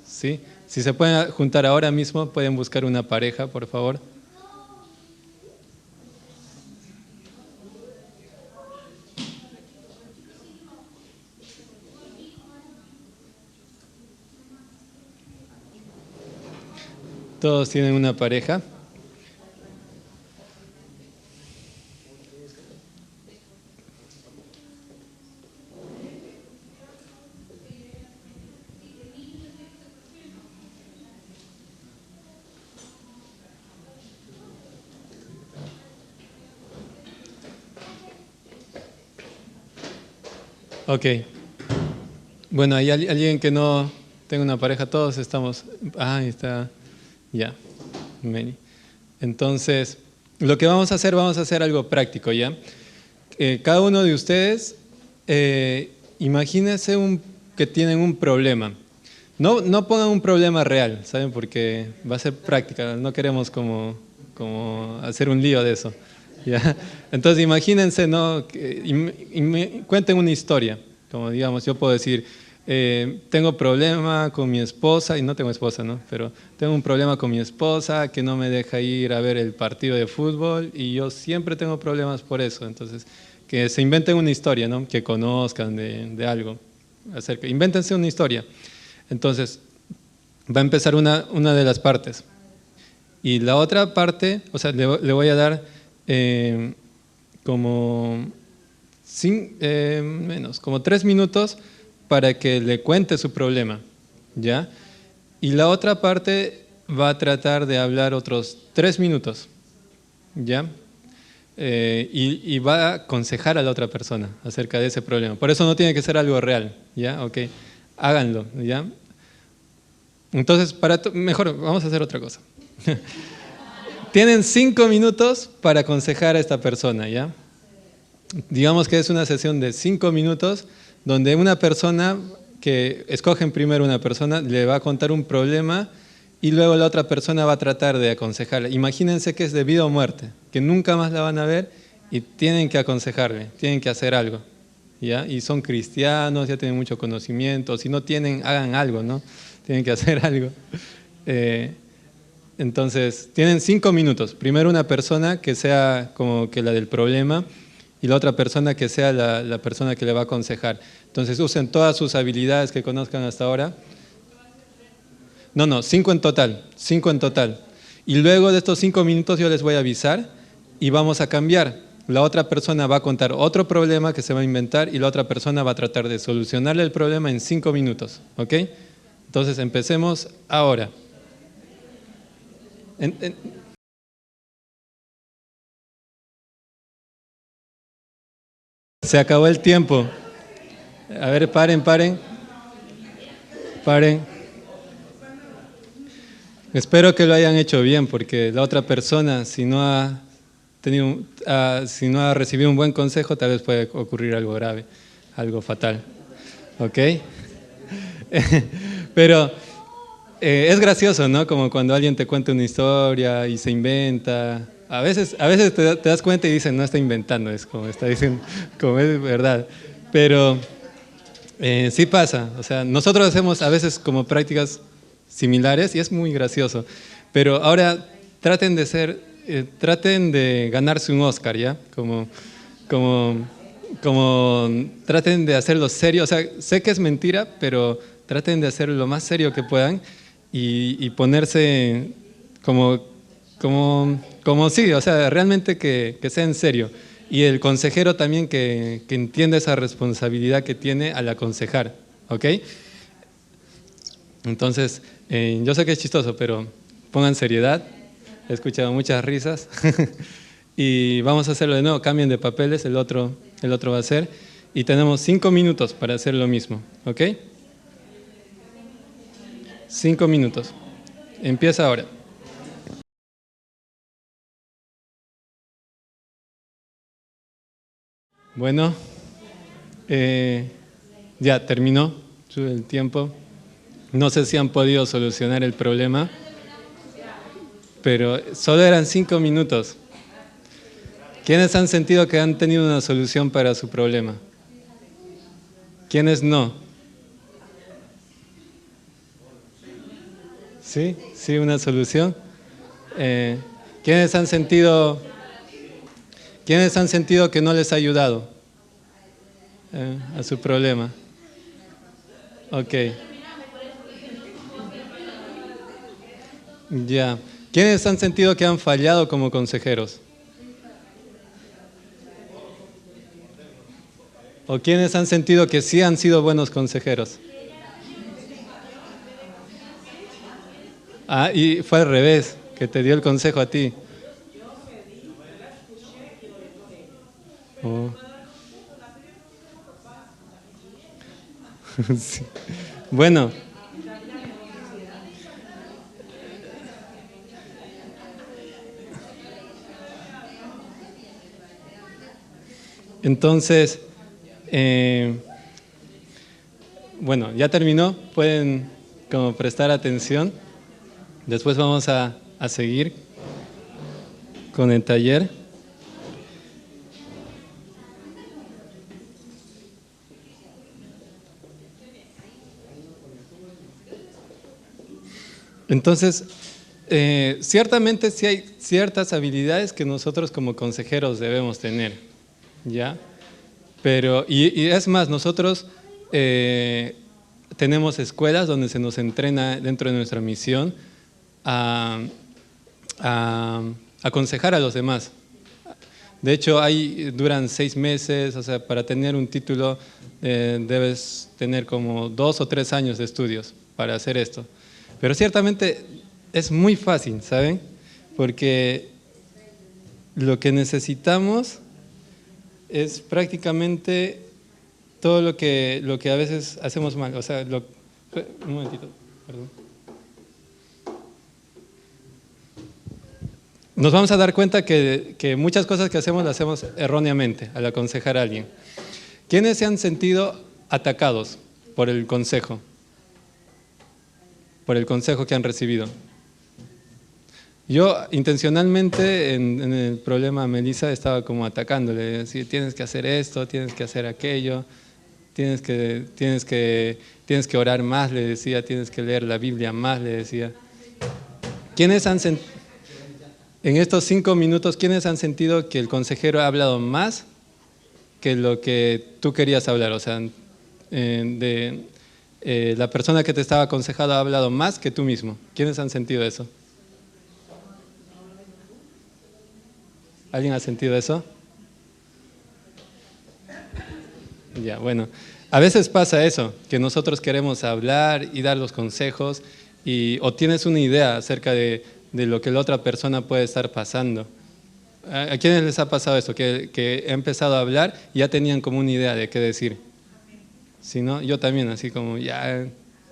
¿sí? Si se pueden juntar ahora mismo, pueden buscar una pareja, por favor. Todos tienen una pareja. Ok. Bueno, hay alguien que no tenga una pareja, todos estamos... Ah, ahí está, ya, Meni. Entonces, lo que vamos a hacer algo práctico, ¿ya? Cada uno de ustedes, imagínense que tienen un problema. No pongan un problema real, ¿saben? Porque va a ser práctica, no queremos como hacer un lío de eso, ¿ya? Entonces imagínense, ¿no? Cuenten una historia, como digamos, yo puedo decir, tengo problema con mi esposa, y no tengo esposa, ¿no? Pero tengo un problema con mi esposa que no me deja ir a ver el partido de fútbol y yo siempre tengo problemas por eso. Entonces, que se inventen una historia, ¿no? Que conozcan de algo. Invéntense una historia. Entonces, va a empezar una de las partes. Y la otra parte, o sea, le voy a dar como 3 minutos para que le cuente su problema, ¿ya? Y la otra parte va a tratar de hablar otros 3 minutos, ¿ya? Y va a aconsejar a la otra persona acerca de ese problema. Por eso no tiene que ser algo real, ¿ya? Ok, háganlo, ¿ya? Entonces, mejor, vamos a hacer otra cosa. Tienen 5 minutos para aconsejar a esta persona, ¿ya? Digamos que es una sesión de 5 minutos donde una persona, que escogen primero una persona, le va a contar un problema y luego la otra persona va a tratar de aconsejarle. Imagínense que es de vida o muerte, que nunca más la van a ver y tienen que aconsejarle, tienen que hacer algo, ¿ya? Y son cristianos, ya tienen mucho conocimiento, si no tienen, hagan algo, ¿no? Tienen que hacer algo. Entonces, tienen 5 minutos. Primero una persona que sea como que la del problema y la otra persona que sea la persona que le va a aconsejar. Entonces, usen todas sus habilidades que conozcan hasta ahora. No, 5 en total, 5 en total. Y luego de estos 5 minutos yo les voy a avisar y vamos a cambiar. La otra persona va a contar otro problema que se va a inventar y la otra persona va a tratar de solucionarle el problema en 5 minutos, ¿ok? Entonces, empecemos ahora. Se acabó el tiempo. A ver, paren. Espero que lo hayan hecho bien, porque la otra persona, si no ha recibido un buen consejo, tal vez puede ocurrir algo grave, algo fatal. ¿Ok? Pero es gracioso, ¿no? Como cuando alguien te cuenta una historia y se inventa. A veces te das cuenta y dicen, no está inventando, es como está diciendo, como es verdad. Pero sí pasa, o sea, nosotros hacemos a veces como prácticas similares y es muy gracioso. Pero ahora traten de ganarse un Oscar, ¿ya? Como traten de hacerlo serio, o sea, sé que es mentira, pero traten de hacerlo lo más serio que puedan y ponerse como sí, o sea, realmente que sea en serio. Y el consejero también que entienda esa responsabilidad que tiene al aconsejar, ¿ok? Entonces, yo sé que es chistoso, pero pongan seriedad. He escuchado muchas risas. Y vamos a hacerlo de nuevo, cambien de papeles, el otro va a hacer. Y tenemos 5 minutos para hacer lo mismo, ¿ok? 5 minutos. Empieza ahora. Bueno, ya terminó el tiempo. No sé si han podido solucionar el problema, pero solo eran 5 minutos. ¿Quiénes han sentido que han tenido una solución para su problema? ¿Quiénes no? ¿Sí? ¿Sí, una solución? ¿Quiénes han sentido que no les ha ayudado a su problema? Ok. Ya. ¿Quiénes han sentido que han fallado como consejeros? ¿O quiénes han sentido que sí han sido buenos consejeros? Ah, y fue al revés, que te dio el consejo a ti. Oh. Sí. Bueno. Entonces, bueno, ya terminó, pueden como prestar atención. Después vamos a seguir con el taller. Entonces, ciertamente sí hay ciertas habilidades que nosotros como consejeros debemos tener, ¿ya? Pero, y es más, nosotros tenemos escuelas donde se nos entrena dentro de nuestra misión a aconsejar a los demás. De hecho, duran 6 meses, o sea, para tener un título debes tener como 2 o 3 años de estudios para hacer esto. Pero ciertamente es muy fácil, ¿saben? Porque lo que necesitamos es prácticamente todo lo que a veces hacemos mal. O sea, un momentito, perdón. Nos vamos a dar cuenta que muchas cosas que hacemos las hacemos erróneamente al aconsejar a alguien. ¿Quiénes se han sentido atacados por el consejo? Por el consejo que han recibido. Yo intencionalmente en el problema a Melissa estaba como atacándole, decir, tienes que hacer esto, tienes que hacer aquello, tienes que orar más, le decía, tienes que leer la Biblia más, le decía. En estos 5 minutos, ¿quiénes han sentido que el consejero ha hablado más que lo que tú querías hablar? O sea, la persona que te estaba aconsejando ha hablado más que tú mismo. ¿Quiénes han sentido eso? ¿Alguien ha sentido eso? Ya, bueno. A veces pasa eso, que nosotros queremos hablar y dar los consejos o tienes una idea acerca de lo que la otra persona puede estar pasando. ¿A quiénes les ha pasado eso? Que he empezado a hablar y ya tenían como una idea de qué decir. ¿Sí, no? Yo también, así como, ya,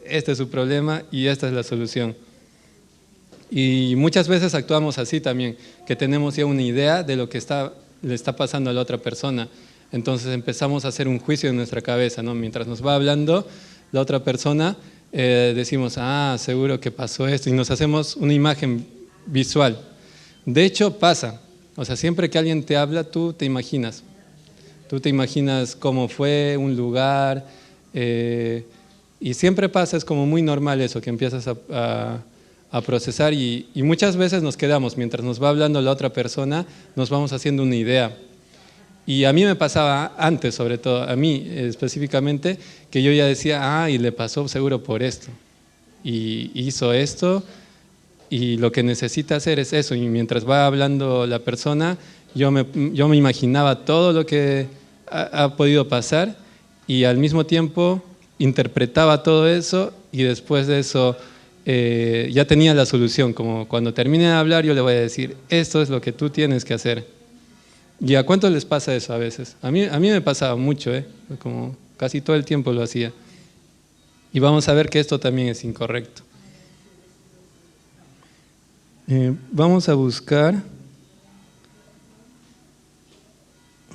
este es su problema y esta es la solución. Y muchas veces actuamos así también, que tenemos ya una idea de lo que le está pasando a la otra persona. Entonces empezamos a hacer un juicio en nuestra cabeza, ¿no? Mientras nos va hablando la otra persona, decimos, seguro que pasó esto, y nos hacemos una imagen visual. De hecho, pasa. O sea, siempre que alguien te habla, tú te imaginas. Tú te imaginas cómo fue, un lugar, y siempre pasa, es como muy normal eso, que empiezas a procesar y muchas veces nos quedamos, mientras nos va hablando la otra persona, nos vamos haciendo una idea. Y a mí me pasaba antes, sobre todo, a mí específicamente, que yo ya decía, y le pasó seguro por esto, y hizo esto, y lo que necesita hacer es eso, y mientras va hablando la persona, yo me imaginaba todo lo que ha podido pasar, y al mismo tiempo interpretaba todo eso, y después de eso ya tenía la solución, como cuando termine de hablar yo le voy a decir, esto es lo que tú tienes que hacer. ¿Y a cuántos les pasa eso a veces? A mí me pasaba mucho, como casi todo el tiempo lo hacía. Y vamos a ver que esto también es incorrecto. Vamos a buscar,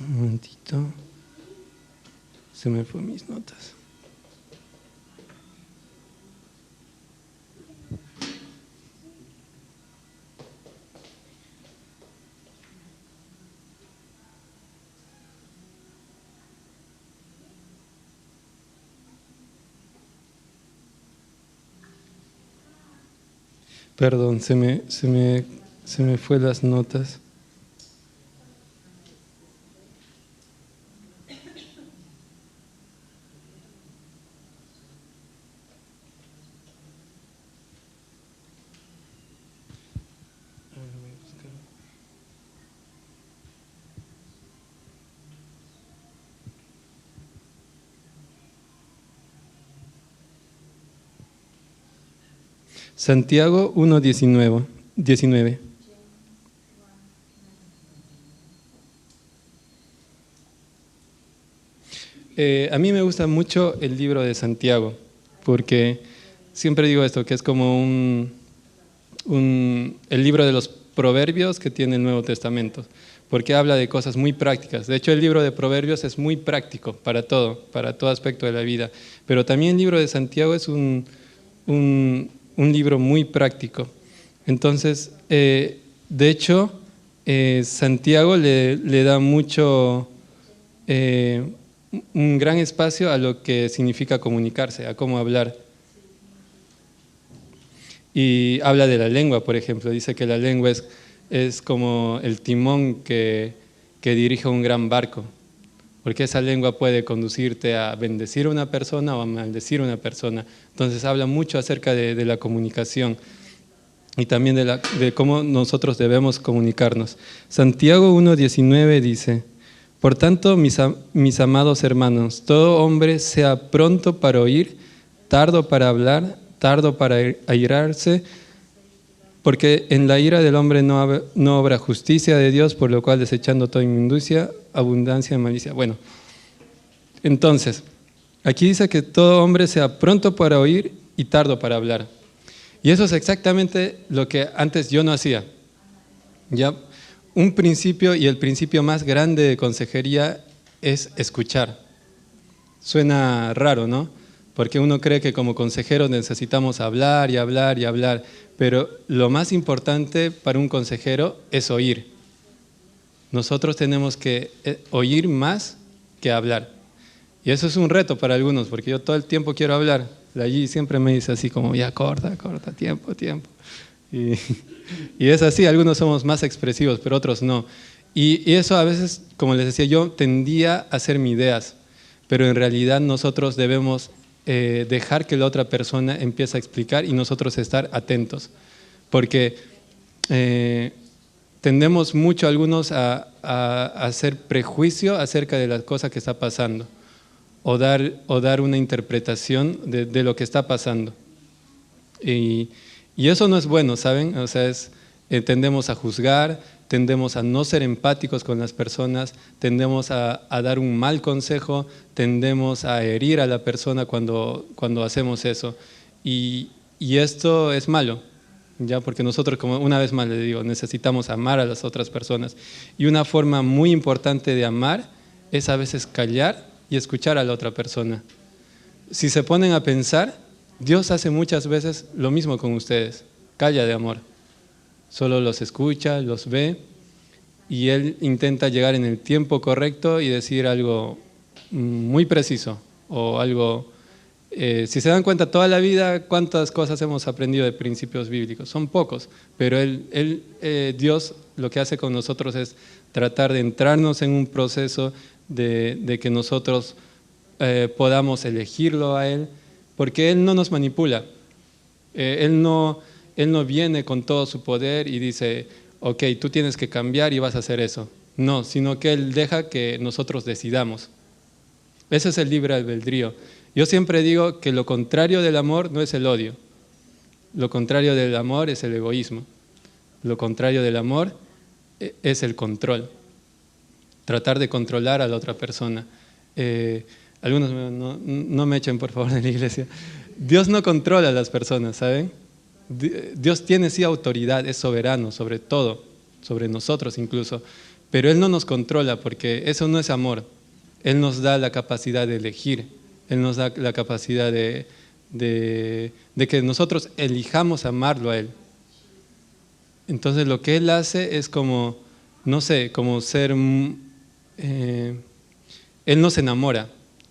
un momentito, se me fueron mis notas. Perdón, se me fue las notas. Santiago 1:19. A mí me gusta mucho el libro de Santiago, porque siempre digo esto, que es como el libro de los proverbios que tiene el Nuevo Testamento, porque habla de cosas muy prácticas. De hecho, el libro de Proverbios es muy práctico para todo aspecto de la vida, pero también el libro de Santiago es un libro muy práctico. Entonces, de hecho, Santiago le da mucho, un gran espacio a lo que significa comunicarse, a cómo hablar. Y habla de la lengua, por ejemplo, dice que la lengua es como el timón que dirige un gran barco, porque esa lengua puede conducirte a bendecir a una persona o a maldecir a una persona. Entonces habla mucho acerca de la comunicación y también de cómo nosotros debemos comunicarnos. Santiago 1:19 dice: por tanto, mis amados hermanos, todo hombre sea pronto para oír, tardo para hablar, tardo para airarse, porque en la ira del hombre no obra justicia de Dios, por lo cual desechando toda inmundicia, abundancia de malicia. Bueno, entonces, aquí dice que todo hombre sea pronto para oír y tardo para hablar. Y eso es exactamente lo que antes yo no hacía. Ya, un principio, y el principio más grande de consejería, es escuchar. Suena raro, ¿no? Porque uno cree que como consejeros necesitamos hablar y hablar y hablar, pero lo más importante para un consejero es oír. Nosotros tenemos que oír más que hablar. Y eso es un reto para algunos, porque yo todo el tiempo quiero hablar. La G siempre me dice así como, ya corta, tiempo. Y es así, algunos somos más expresivos, pero otros no. Y eso a veces, como les decía, yo tendía a hacerme ideas, pero en realidad nosotros debemos dejar que la otra persona empiece a explicar y nosotros estar atentos, porque tendemos mucho algunos a hacer prejuicio acerca de las cosas que está pasando o dar una interpretación de lo que está pasando. Y eso no es bueno, ¿saben? O sea, tendemos a juzgar, tendemos a no ser empáticos con las personas, tendemos a dar un mal consejo, tendemos a herir a la persona cuando hacemos eso. Y esto es malo, ¿ya? Porque nosotros, como una vez más le digo, necesitamos amar a las otras personas. Y una forma muy importante de amar es a veces callar y escuchar a la otra persona. Si se ponen a pensar, Dios hace muchas veces lo mismo con ustedes, calla de amor. Solo los escucha, los ve y Él intenta llegar en el tiempo correcto y decir algo muy preciso o algo... si se dan cuenta, toda la vida, ¿cuántas cosas hemos aprendido de principios bíblicos? Son pocos, pero Dios lo que hace con nosotros es tratar de entrarnos en un proceso de que nosotros podamos elegirlo a Él, porque Él no nos manipula, Él no viene con todo su poder y dice, ok, tú tienes que cambiar y vas a hacer eso. No, sino que Él deja que nosotros decidamos. Ese es el libre albedrío. Yo siempre digo que lo contrario del amor no es el odio. Lo contrario del amor es el egoísmo. Lo contrario del amor es el control. Tratar de controlar a la otra persona. Algunos no me echen por favor de la iglesia. Dios no controla a las personas, ¿saben? Dios tiene sí autoridad, es soberano sobre todo, sobre nosotros incluso, pero Él no nos controla porque eso no es amor. Él nos da la capacidad de elegir, Él nos da la capacidad de que nosotros elijamos amarlo a Él. Entonces lo que Él hace es como, no sé, como ser... Él nos enamora,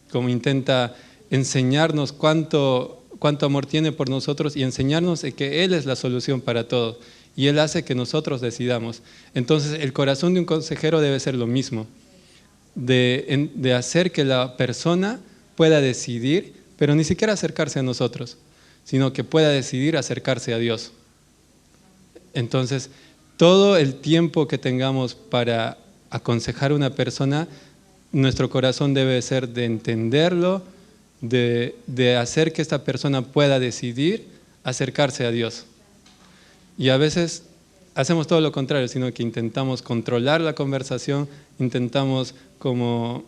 como intenta enseñarnos cuánto amor tiene por nosotros y enseñarnos que Él es la solución para todo. Y Él hace que nosotros decidamos. Entonces el corazón de un consejero debe ser lo mismo, de hacer que la persona pueda decidir, pero ni siquiera acercarse a nosotros, sino que pueda decidir acercarse a Dios. Entonces, todo el tiempo que tengamos para aconsejar a una persona, nuestro corazón debe ser de entenderlo, de hacer que esta persona pueda decidir acercarse a Dios. Y a veces hacemos todo lo contrario, sino que intentamos controlar la conversación, intentamos como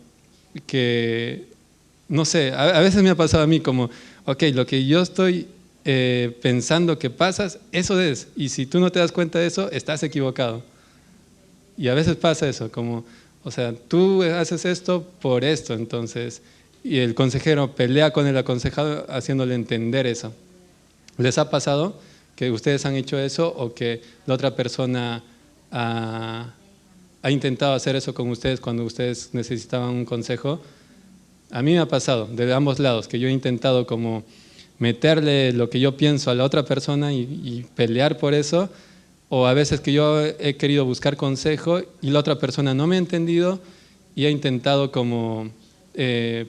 que no sé, a veces me ha pasado a mí como, ok, lo que yo estoy pensando que pasas, eso es, y si tú no te das cuenta de eso, estás equivocado. Y a veces pasa eso, como, o sea, tú haces esto por esto, entonces, y el consejero pelea con el aconsejado haciéndole entender eso. ¿Les ha pasado que ustedes han hecho eso o que la otra persona ha intentado hacer eso con ustedes cuando ustedes necesitaban un consejo? A mí me ha pasado, de ambos lados, que yo he intentado como meterle lo que yo pienso a la otra persona y pelear por eso, o a veces que yo he querido buscar consejo y la otra persona no me ha entendido y ha intentado como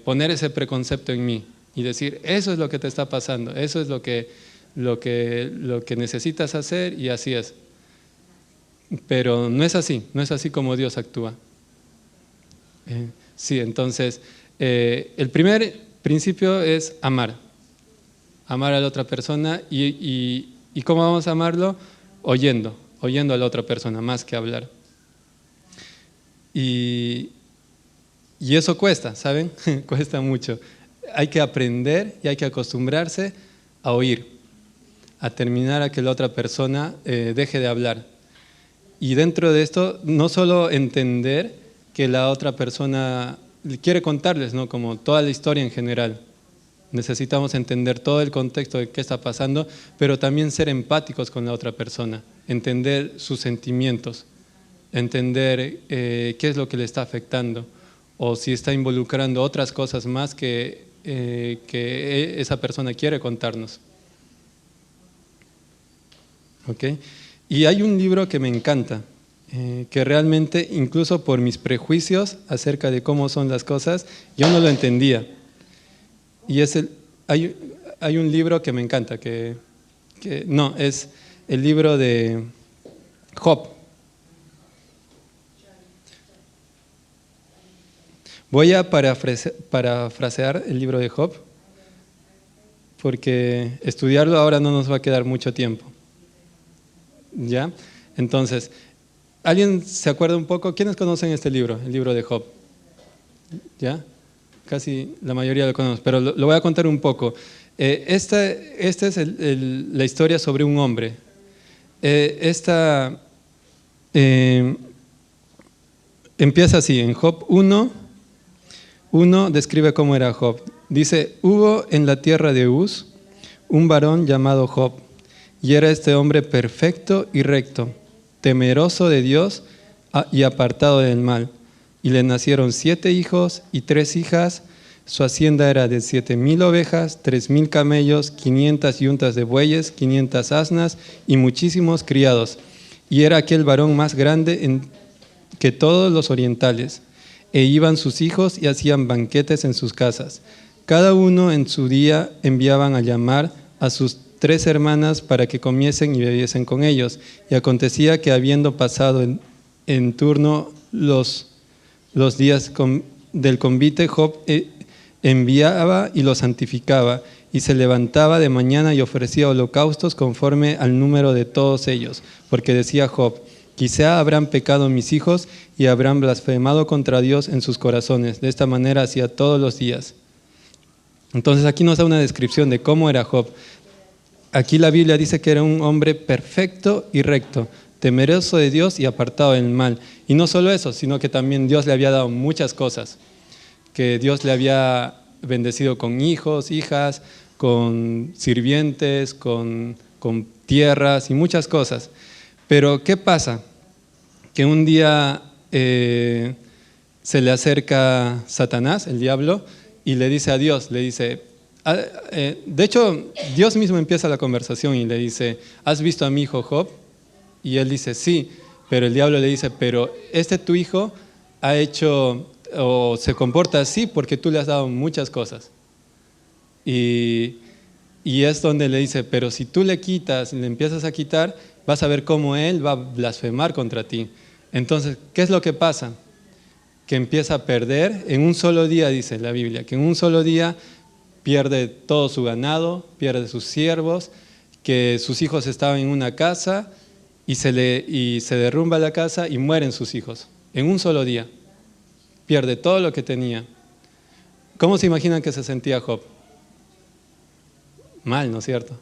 poner ese preconcepto en mí y decir, eso es lo que te está pasando, eso es lo que necesitas hacer y así es. Pero no es así como Dios actúa. Sí, entonces, el primer principio es amar a la otra persona y ¿cómo vamos a amarlo? Oyendo a la otra persona, más que hablar. Y eso cuesta, ¿saben? Cuesta mucho. Hay que aprender y hay que acostumbrarse a oír, a terminar a que la otra persona deje de hablar. Y dentro de esto, no solo entender que la otra persona quiere contarles, ¿no? Como toda la historia en general. Necesitamos entender todo el contexto de qué está pasando, pero también ser empáticos con la otra persona, entender sus sentimientos, entender qué es lo que le está afectando, o si está involucrando otras cosas más que esa persona quiere contarnos. ¿Okay? Y hay un libro que me encanta, que realmente, incluso por mis prejuicios acerca de cómo son las cosas, yo no lo entendía. Y hay un libro que me encanta, es el libro de Job. Voy a parafrasear el libro de Job, porque estudiarlo ahora no nos va a quedar mucho tiempo. ¿Ya? Entonces, ¿alguien se acuerda un poco? ¿Quiénes conocen este libro, el libro de Job? ¿Ya? Casi la mayoría lo conocen, pero lo voy a contar un poco. Esta es la historia sobre un hombre. Empieza así, en Job 1 describe cómo era Job. Dice, hubo en la tierra de Uz un varón llamado Job, y era este hombre perfecto y recto, temeroso de Dios y apartado del mal. Y le nacieron 7 hijos y 3 hijas. Su hacienda era de 7,000 ovejas, 3,000 camellos, 500 yuntas de bueyes, 500 asnas y muchísimos criados. Y era aquel varón más grande que todos los orientales. E iban sus hijos y hacían banquetes en sus casas. Cada uno en su día enviaban a llamar a sus 3 hermanas para que comiesen y bebiesen con ellos. Y acontecía que habiendo pasado en turno los días del convite, Job enviaba y los santificaba, y se levantaba de mañana y ofrecía holocaustos conforme al número de todos ellos, porque decía Job, quizá habrán pecado mis hijos y habrán blasfemado contra Dios en sus corazones. De esta manera hacía todos los días. Entonces aquí nos da una descripción de cómo era Job. Aquí la Biblia dice que era un hombre perfecto y recto, temeroso de Dios y apartado del mal. Y no solo eso, sino que también Dios le había dado muchas cosas, que Dios le había bendecido con hijos, hijas, con sirvientes, con tierras y muchas cosas. Pero ¿qué pasa? Que un día se le acerca Satanás, el diablo, y le dice a Dios, de hecho, Dios mismo empieza la conversación y le dice, ¿has visto a mi hijo Job? Y él dice, sí, pero el diablo le dice, pero tu hijo ha hecho o se comporta así porque tú le has dado muchas cosas. Y es donde le dice, pero si tú le empiezas a quitar, vas a ver cómo él va a blasfemar contra ti. Entonces, ¿qué es lo que pasa? Que empieza a perder en un solo día, dice la Biblia, que en un solo día pierde todo su ganado, pierde sus siervos, que sus hijos estaban en una casa y se derrumba la casa y mueren sus hijos. En un solo día. Pierde todo lo que tenía. ¿Cómo se imaginan que se sentía Job? Mal, ¿no es cierto?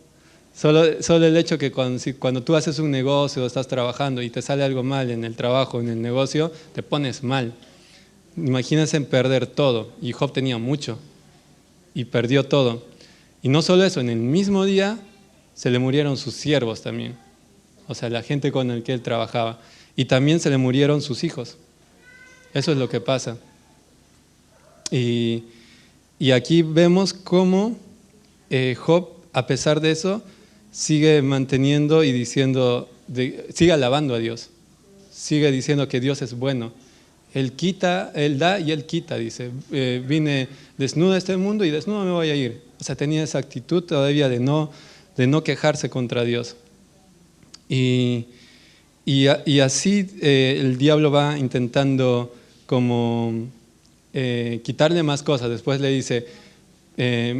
Solo el hecho que cuando tú haces un negocio o estás trabajando y te sale algo mal en el trabajo, en el negocio, te pones mal. Imagínense en perder todo. Y Job tenía mucho y perdió todo. Y no solo eso, en el mismo día se le murieron sus siervos también. O sea, la gente con la que él trabajaba. Y también se le murieron sus hijos. Eso es lo que pasa. Y aquí vemos cómo Job, a pesar de eso, sigue manteniendo y diciendo, sigue alabando a Dios. Sigue diciendo que Dios es bueno. Él quita, Él da y Él quita, dice. Vine desnudo a este mundo y desnudo me voy a ir. O sea, tenía esa actitud todavía de no quejarse contra Dios. Y así el diablo va intentando como quitarle más cosas. Después le dice,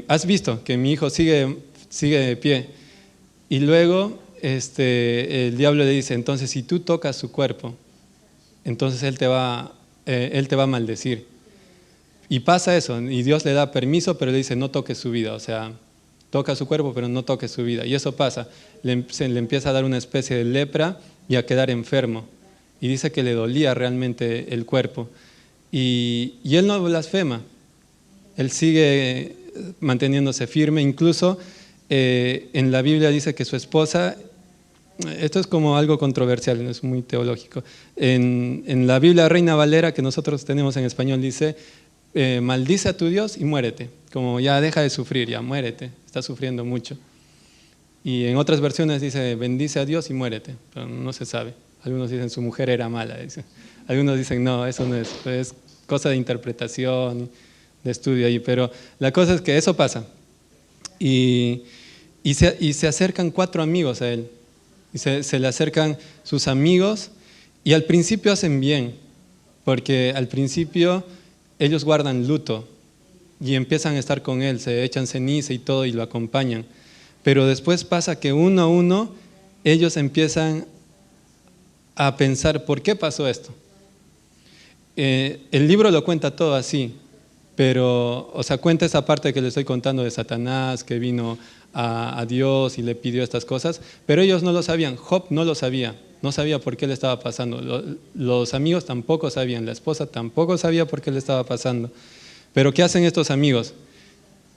has visto que mi hijo sigue de pie. Y luego el diablo le dice, entonces si tú tocas su cuerpo, entonces él te va a maldecir. Y pasa eso, y Dios le da permiso, pero le dice, no toques su vida. O sea, toca su cuerpo, pero no toques su vida. Y eso pasa, le empieza a dar una especie de lepra y a quedar enfermo. Y dice que le dolía realmente el cuerpo. Y él no blasfema, él sigue manteniéndose firme. Incluso en la Biblia dice que su esposa, esto es como algo controversial, no es muy teológico. En la Biblia Reina Valera, que nosotros tenemos en español, dice, maldice a tu Dios y muérete. Como ya deja de sufrir, ya muérete, estás sufriendo mucho. Y en otras versiones dice, bendice a Dios y muérete, pero no se sabe. Algunos dicen, su mujer era mala. Dicen. Algunos dicen, no, eso no es cosa de interpretación, de estudio ahí. Pero la cosa es que eso pasa. Y se acercan 4 amigos a él. Y se le acercan sus amigos y al principio hacen bien, porque al principio ellos guardan luto y empiezan a estar con él, se echan ceniza y todo y lo acompañan. Pero después pasa que uno a uno ellos empiezan a pensar, ¿por qué pasó esto? El libro lo cuenta todo así, pero, o sea, cuenta esa parte que le estoy contando de Satanás, que vino a Dios y le pidió estas cosas, pero ellos no lo sabían. Job no lo sabía, no sabía por qué le estaba pasando. Los amigos tampoco sabían, la esposa tampoco sabía por qué le estaba pasando. Pero ¿qué hacen estos amigos?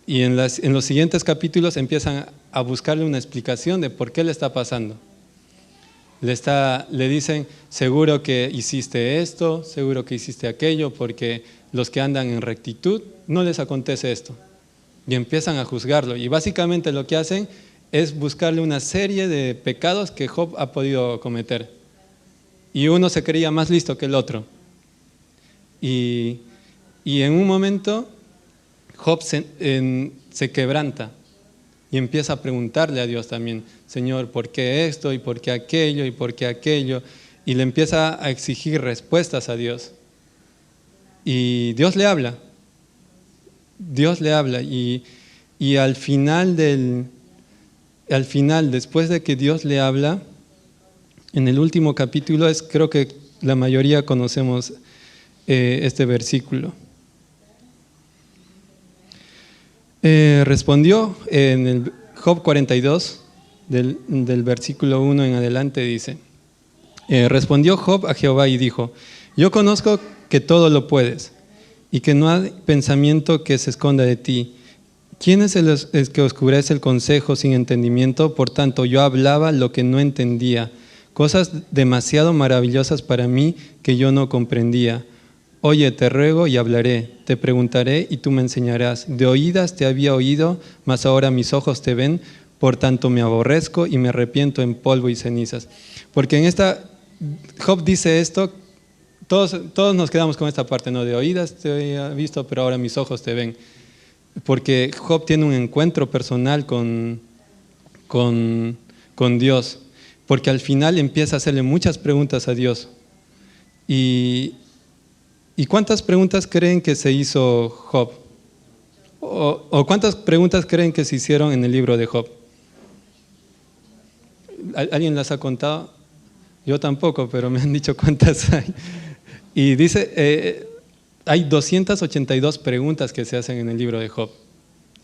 Y en los siguientes capítulos empiezan a buscarle una explicación de por qué le está pasando. Le dicen, seguro que hiciste esto, seguro que hiciste aquello, porque los que andan en rectitud no les acontece esto. Y empiezan a juzgarlo. Y básicamente lo que hacen es buscarle una serie de pecados que Job ha podido cometer. Y uno se creía más listo que el otro. Y en un momento Job se quebranta y empieza a preguntarle a Dios también, Señor, ¿por qué esto? ¿Y por qué aquello? ¿Y por qué aquello? Y le empieza a exigir respuestas a Dios. Y Dios le habla. Dios le habla y al final, después de que Dios le habla, en el último capítulo, creo que la mayoría conocemos este versículo. Respondió en el Job 42, del versículo 1 en adelante, dice, respondió Job a Jehová y dijo, yo conozco que todo lo puedes y que no hay pensamiento que se esconda de ti. ¿Quién es el que oscurece el consejo sin entendimiento? Por tanto, yo hablaba lo que no entendía, cosas demasiado maravillosas para mí que yo no comprendía. Oye, te ruego y hablaré, te preguntaré y tú me enseñarás. De oídas te había oído, mas ahora mis ojos te ven, por tanto me aborrezco y me arrepiento en polvo y cenizas. Porque en Job dice esto, todos nos quedamos con esta parte, ¿no? De oídas te había visto, pero ahora mis ojos te ven. Porque Job tiene un encuentro personal con Dios, porque al final empieza a hacerle muchas preguntas a Dios. ¿Y cuántas preguntas creen que se hizo Job? ¿O cuántas preguntas creen que se hicieron en el libro de Job? ¿Alguien las ha contado? Yo tampoco, pero me han dicho cuántas hay. Y dice, hay 282 preguntas que se hacen en el libro de Job.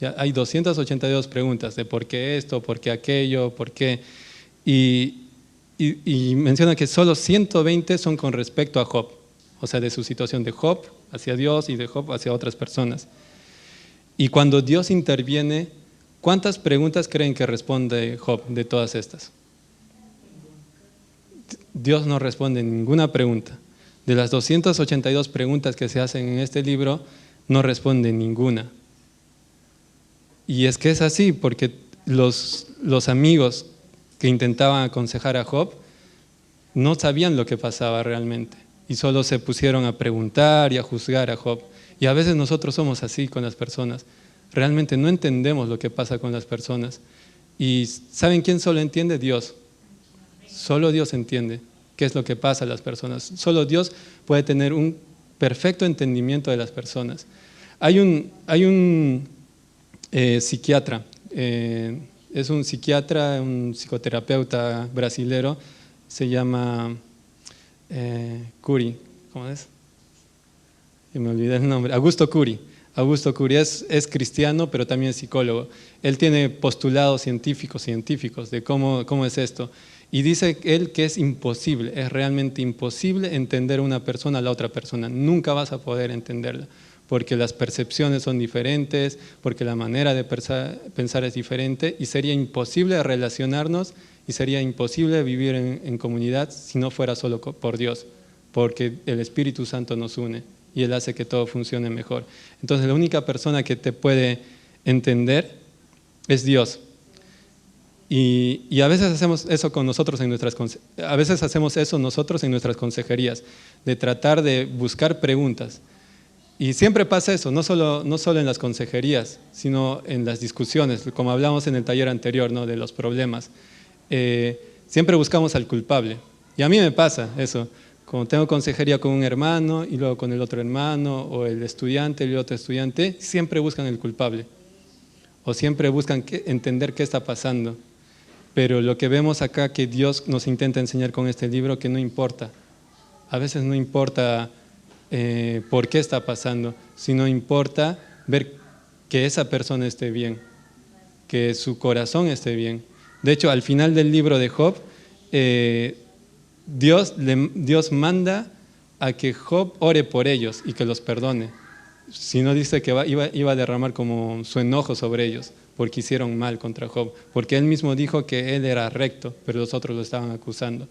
¿Ya? Hay 282 preguntas de por qué esto, por qué aquello, por qué. Y menciona que solo 120 son con respecto a Job, o sea, de su situación de Job hacia Dios y de Job hacia otras personas. Y cuando Dios interviene, ¿cuántas preguntas creen que responde Job de todas estas? Dios no responde ninguna pregunta. De las 282 preguntas que se hacen en este libro, no responde ninguna. Y es que es así, porque los amigos que intentaban aconsejar a Job no sabían lo que pasaba realmente y solo se pusieron a preguntar y a juzgar a Job. Y a veces nosotros somos así con las personas. Realmente no entendemos lo que pasa con las personas. ¿Y saben quién solo entiende? Dios. Solo Dios entiende qué es lo que pasa a las personas. Solo Dios puede tener un perfecto entendimiento de las personas. Hay un psiquiatra, es un psiquiatra, un psicoterapeuta brasilero, se llama Cury, ¿cómo es? Me olvidé el nombre, Augusto Cury. Augusto Cury es cristiano, pero también es psicólogo. Él tiene postulados científicos de cómo es esto. Y dice él que es imposible, es realmente imposible entender una persona a la otra persona. Nunca vas a poder entenderla, porque las percepciones son diferentes, porque la manera de pensar es diferente, y sería imposible relacionarnos y sería imposible vivir en comunidad si no fuera solo por Dios, porque el Espíritu Santo nos une y Él hace que todo funcione mejor. Entonces la única persona que te puede entender es Dios. Y a veces hacemos eso nosotros en nuestras consejerías, de tratar de buscar preguntas. Y siempre pasa eso, no solo en las consejerías, sino en las discusiones, como hablamos en el taller anterior, ¿no? De los problemas. Siempre buscamos al culpable. Y a mí me pasa eso, como tengo consejería con un hermano y luego con el otro hermano, o el estudiante y el otro estudiante, siempre buscan el culpable. O siempre buscan entender qué está pasando. Pero lo que vemos acá que Dios nos intenta enseñar con este libro, que no importa. A veces no importa por qué está pasando, sino importa ver que esa persona esté bien, que su corazón esté bien. De hecho, al final del libro de Job, Dios manda a que Job ore por ellos y que los perdone. Si no, dice que iba a derramar como su enojo sobre ellos, porque hicieron mal contra Job, porque él mismo dijo que él era recto, pero los otros lo estaban acusando.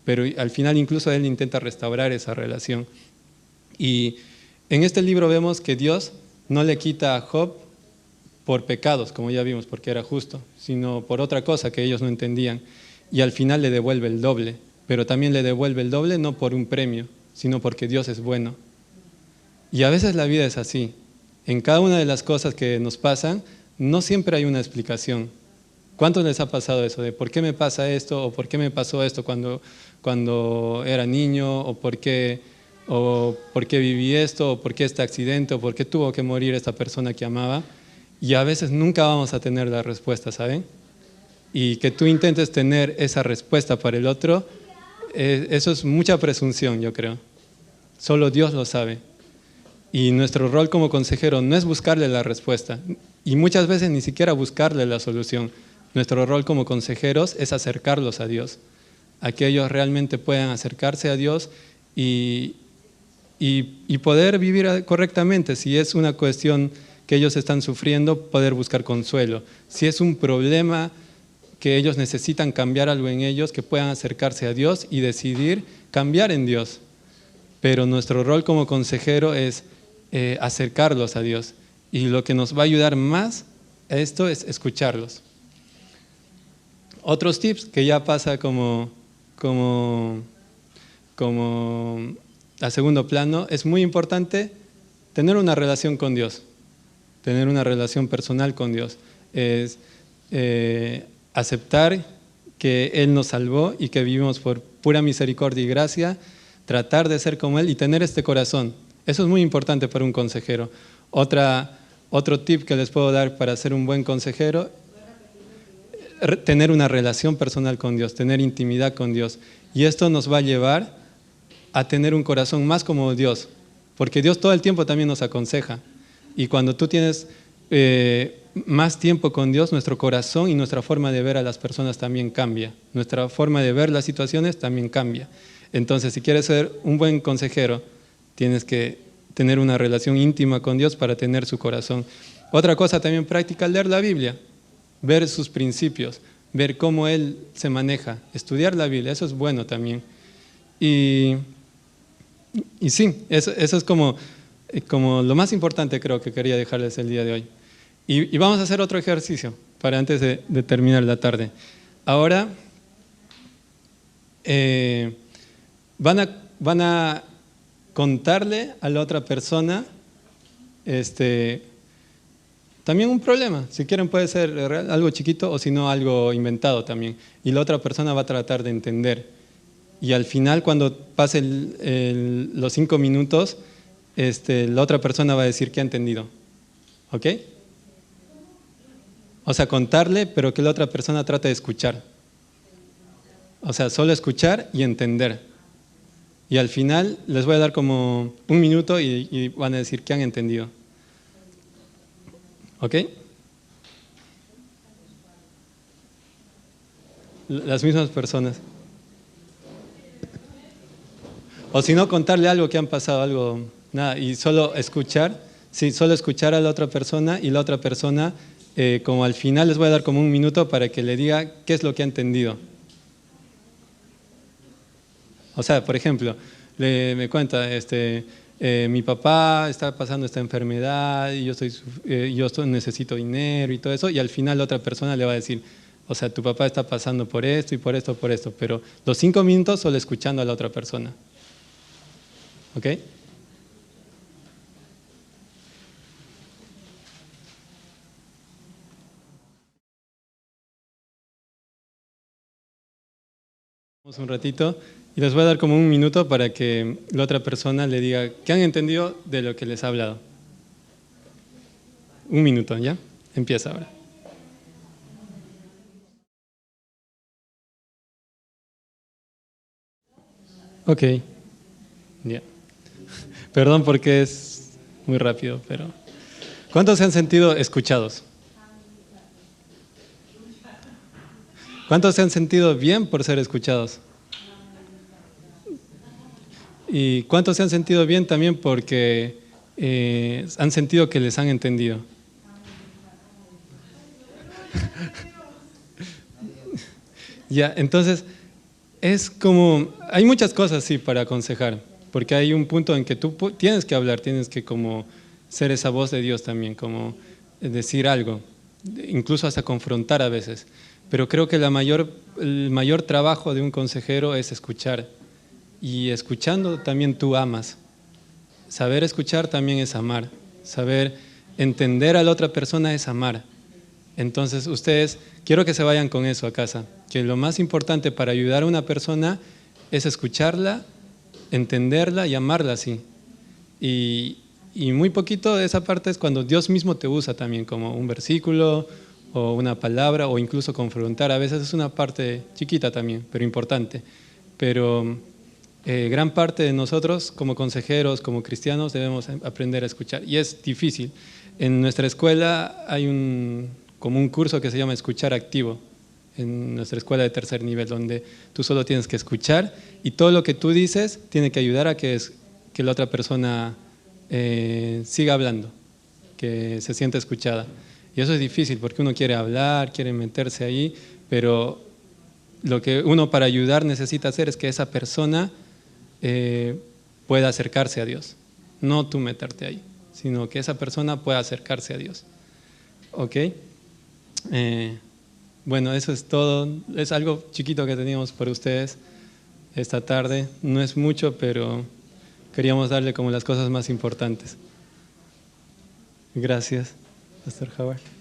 Pero al final incluso él intenta restaurar esa relación. Y en este libro vemos que Dios no le quita a Job por pecados, como ya vimos, porque era justo, sino por otra cosa que ellos no entendían. Y al final le devuelve el doble, pero también le devuelve el doble no por un premio, sino porque Dios es bueno. Y a veces la vida es así. En cada una de las cosas que nos pasan, no siempre hay una explicación. ¿Cuántos les ha pasado eso? De por qué me pasa esto, o por qué me pasó esto cuando era niño, o por qué viví esto, o por qué este accidente, o por qué tuvo que morir esta persona que amaba. Y a veces nunca vamos a tener la respuesta, ¿saben? Y que tú intentes tener esa respuesta para el otro, eso es mucha presunción, yo creo. Solo Dios lo sabe. Y nuestro rol como consejero no es buscarle la respuesta, y muchas veces ni siquiera buscarle la solución. Nuestro rol como consejeros es acercarlos a Dios, a que ellos realmente puedan acercarse a Dios y poder vivir correctamente. Si es una cuestión que ellos están sufriendo, poder buscar consuelo. Si es un problema que ellos necesitan cambiar algo en ellos, que puedan acercarse a Dios y decidir cambiar en Dios. Pero nuestro rol como consejero es acercarlos a Dios. Y lo que nos va a ayudar más a esto es escucharlos. Otros tips que ya pasa como a segundo plano, es muy importante tener una relación con Dios, tener una relación personal con Dios. Es aceptar que Él nos salvó y que vivimos por pura misericordia y gracia, tratar de ser como Él y tener este corazón. Eso es muy importante para un consejero. Otro tip que les puedo dar para ser un buen consejero, tener una relación personal con Dios, tener intimidad con Dios. Y esto nos va a llevar a tener un corazón más como Dios, porque Dios todo el tiempo también nos aconseja. Y cuando tú tienes más tiempo con Dios, nuestro corazón y nuestra forma de ver a las personas también cambia. Nuestra forma de ver las situaciones también cambia. Entonces, si quieres ser un buen consejero, tienes que tener una relación íntima con Dios para tener su corazón. Otra cosa también práctica, leer la Biblia, ver sus principios, ver cómo Él se maneja, estudiar la Biblia, eso es bueno también. Y sí, eso es como lo más importante, creo que quería dejarles el día de hoy. Y vamos a hacer otro ejercicio para antes de terminar la tarde. Ahora van a contarle a la otra persona también un problema. Si quieren puede ser algo chiquito o si no algo inventado también. Y la otra persona va a tratar de entender. Y al final, cuando pasen los 5 minutos, la otra persona va a decir que ha entendido. ¿Ok? O sea, contarle, pero que la otra persona trate de escuchar. O sea, solo escuchar y entender. Y al final les voy a dar como 1 minuto y van a decir que han entendido. ¿Ok? Las mismas personas. O si no, contarle algo que han pasado, algo, nada, y solo escuchar, sí, solo escuchar a la otra persona y la otra persona, como al final les voy a dar como 1 minuto para que le diga qué es lo que ha entendido. O sea, por ejemplo, me cuenta, mi papá está pasando esta enfermedad y yo necesito dinero y todo eso, y al final la otra persona le va a decir, o sea, tu papá está pasando por esto y por esto, pero los 5 minutos solo escuchando a la otra persona. ¿Ok? Vamos un ratito y les voy a dar como 1 minuto para que la otra persona le diga qué han entendido de lo que les ha hablado. 1 minuto, ¿ya? Empieza ahora. Ok, ya. Perdón porque es muy rápido, pero... ¿Cuántos se han sentido escuchados? ¿Cuántos se han sentido bien por ser escuchados? ¿Y cuántos se han sentido bien también porque han sentido que les han entendido? Ya, entonces, es como, hay muchas cosas sí para aconsejar, porque hay un punto en que tú tienes que hablar, tienes que como ser esa voz de Dios también, como decir algo, incluso hasta confrontar a veces. Pero creo que el mayor trabajo de un consejero es escuchar, y escuchando también tú amas. Saber escuchar también es amar, saber entender a la otra persona es amar. Entonces ustedes, quiero que se vayan con eso a casa, que lo más importante para ayudar a una persona es escucharla, entenderla y amarla así. Y muy poquito de esa parte es cuando Dios mismo te usa también, como un versículo o una palabra o incluso confrontar. A veces es una parte chiquita también, pero importante. Pero gran parte de nosotros como consejeros, como cristianos, debemos aprender a escuchar. Y es difícil. En nuestra escuela hay como un curso que se llama Escuchar Activo, en nuestra escuela de 3er nivel, donde tú solo tienes que escuchar y todo lo que tú dices tiene que ayudar a que la otra persona siga hablando, que se sienta escuchada. Y eso es difícil porque uno quiere hablar, quiere meterse ahí, pero lo que uno para ayudar necesita hacer es que esa persona pueda acercarse a Dios, no tú meterte ahí, sino que esa persona pueda acercarse a Dios. ¿Ok? Bueno, eso es todo. Es algo chiquito que teníamos para ustedes esta tarde. No es mucho, pero queríamos darle como las cosas más importantes. Gracias, Pastor Howard.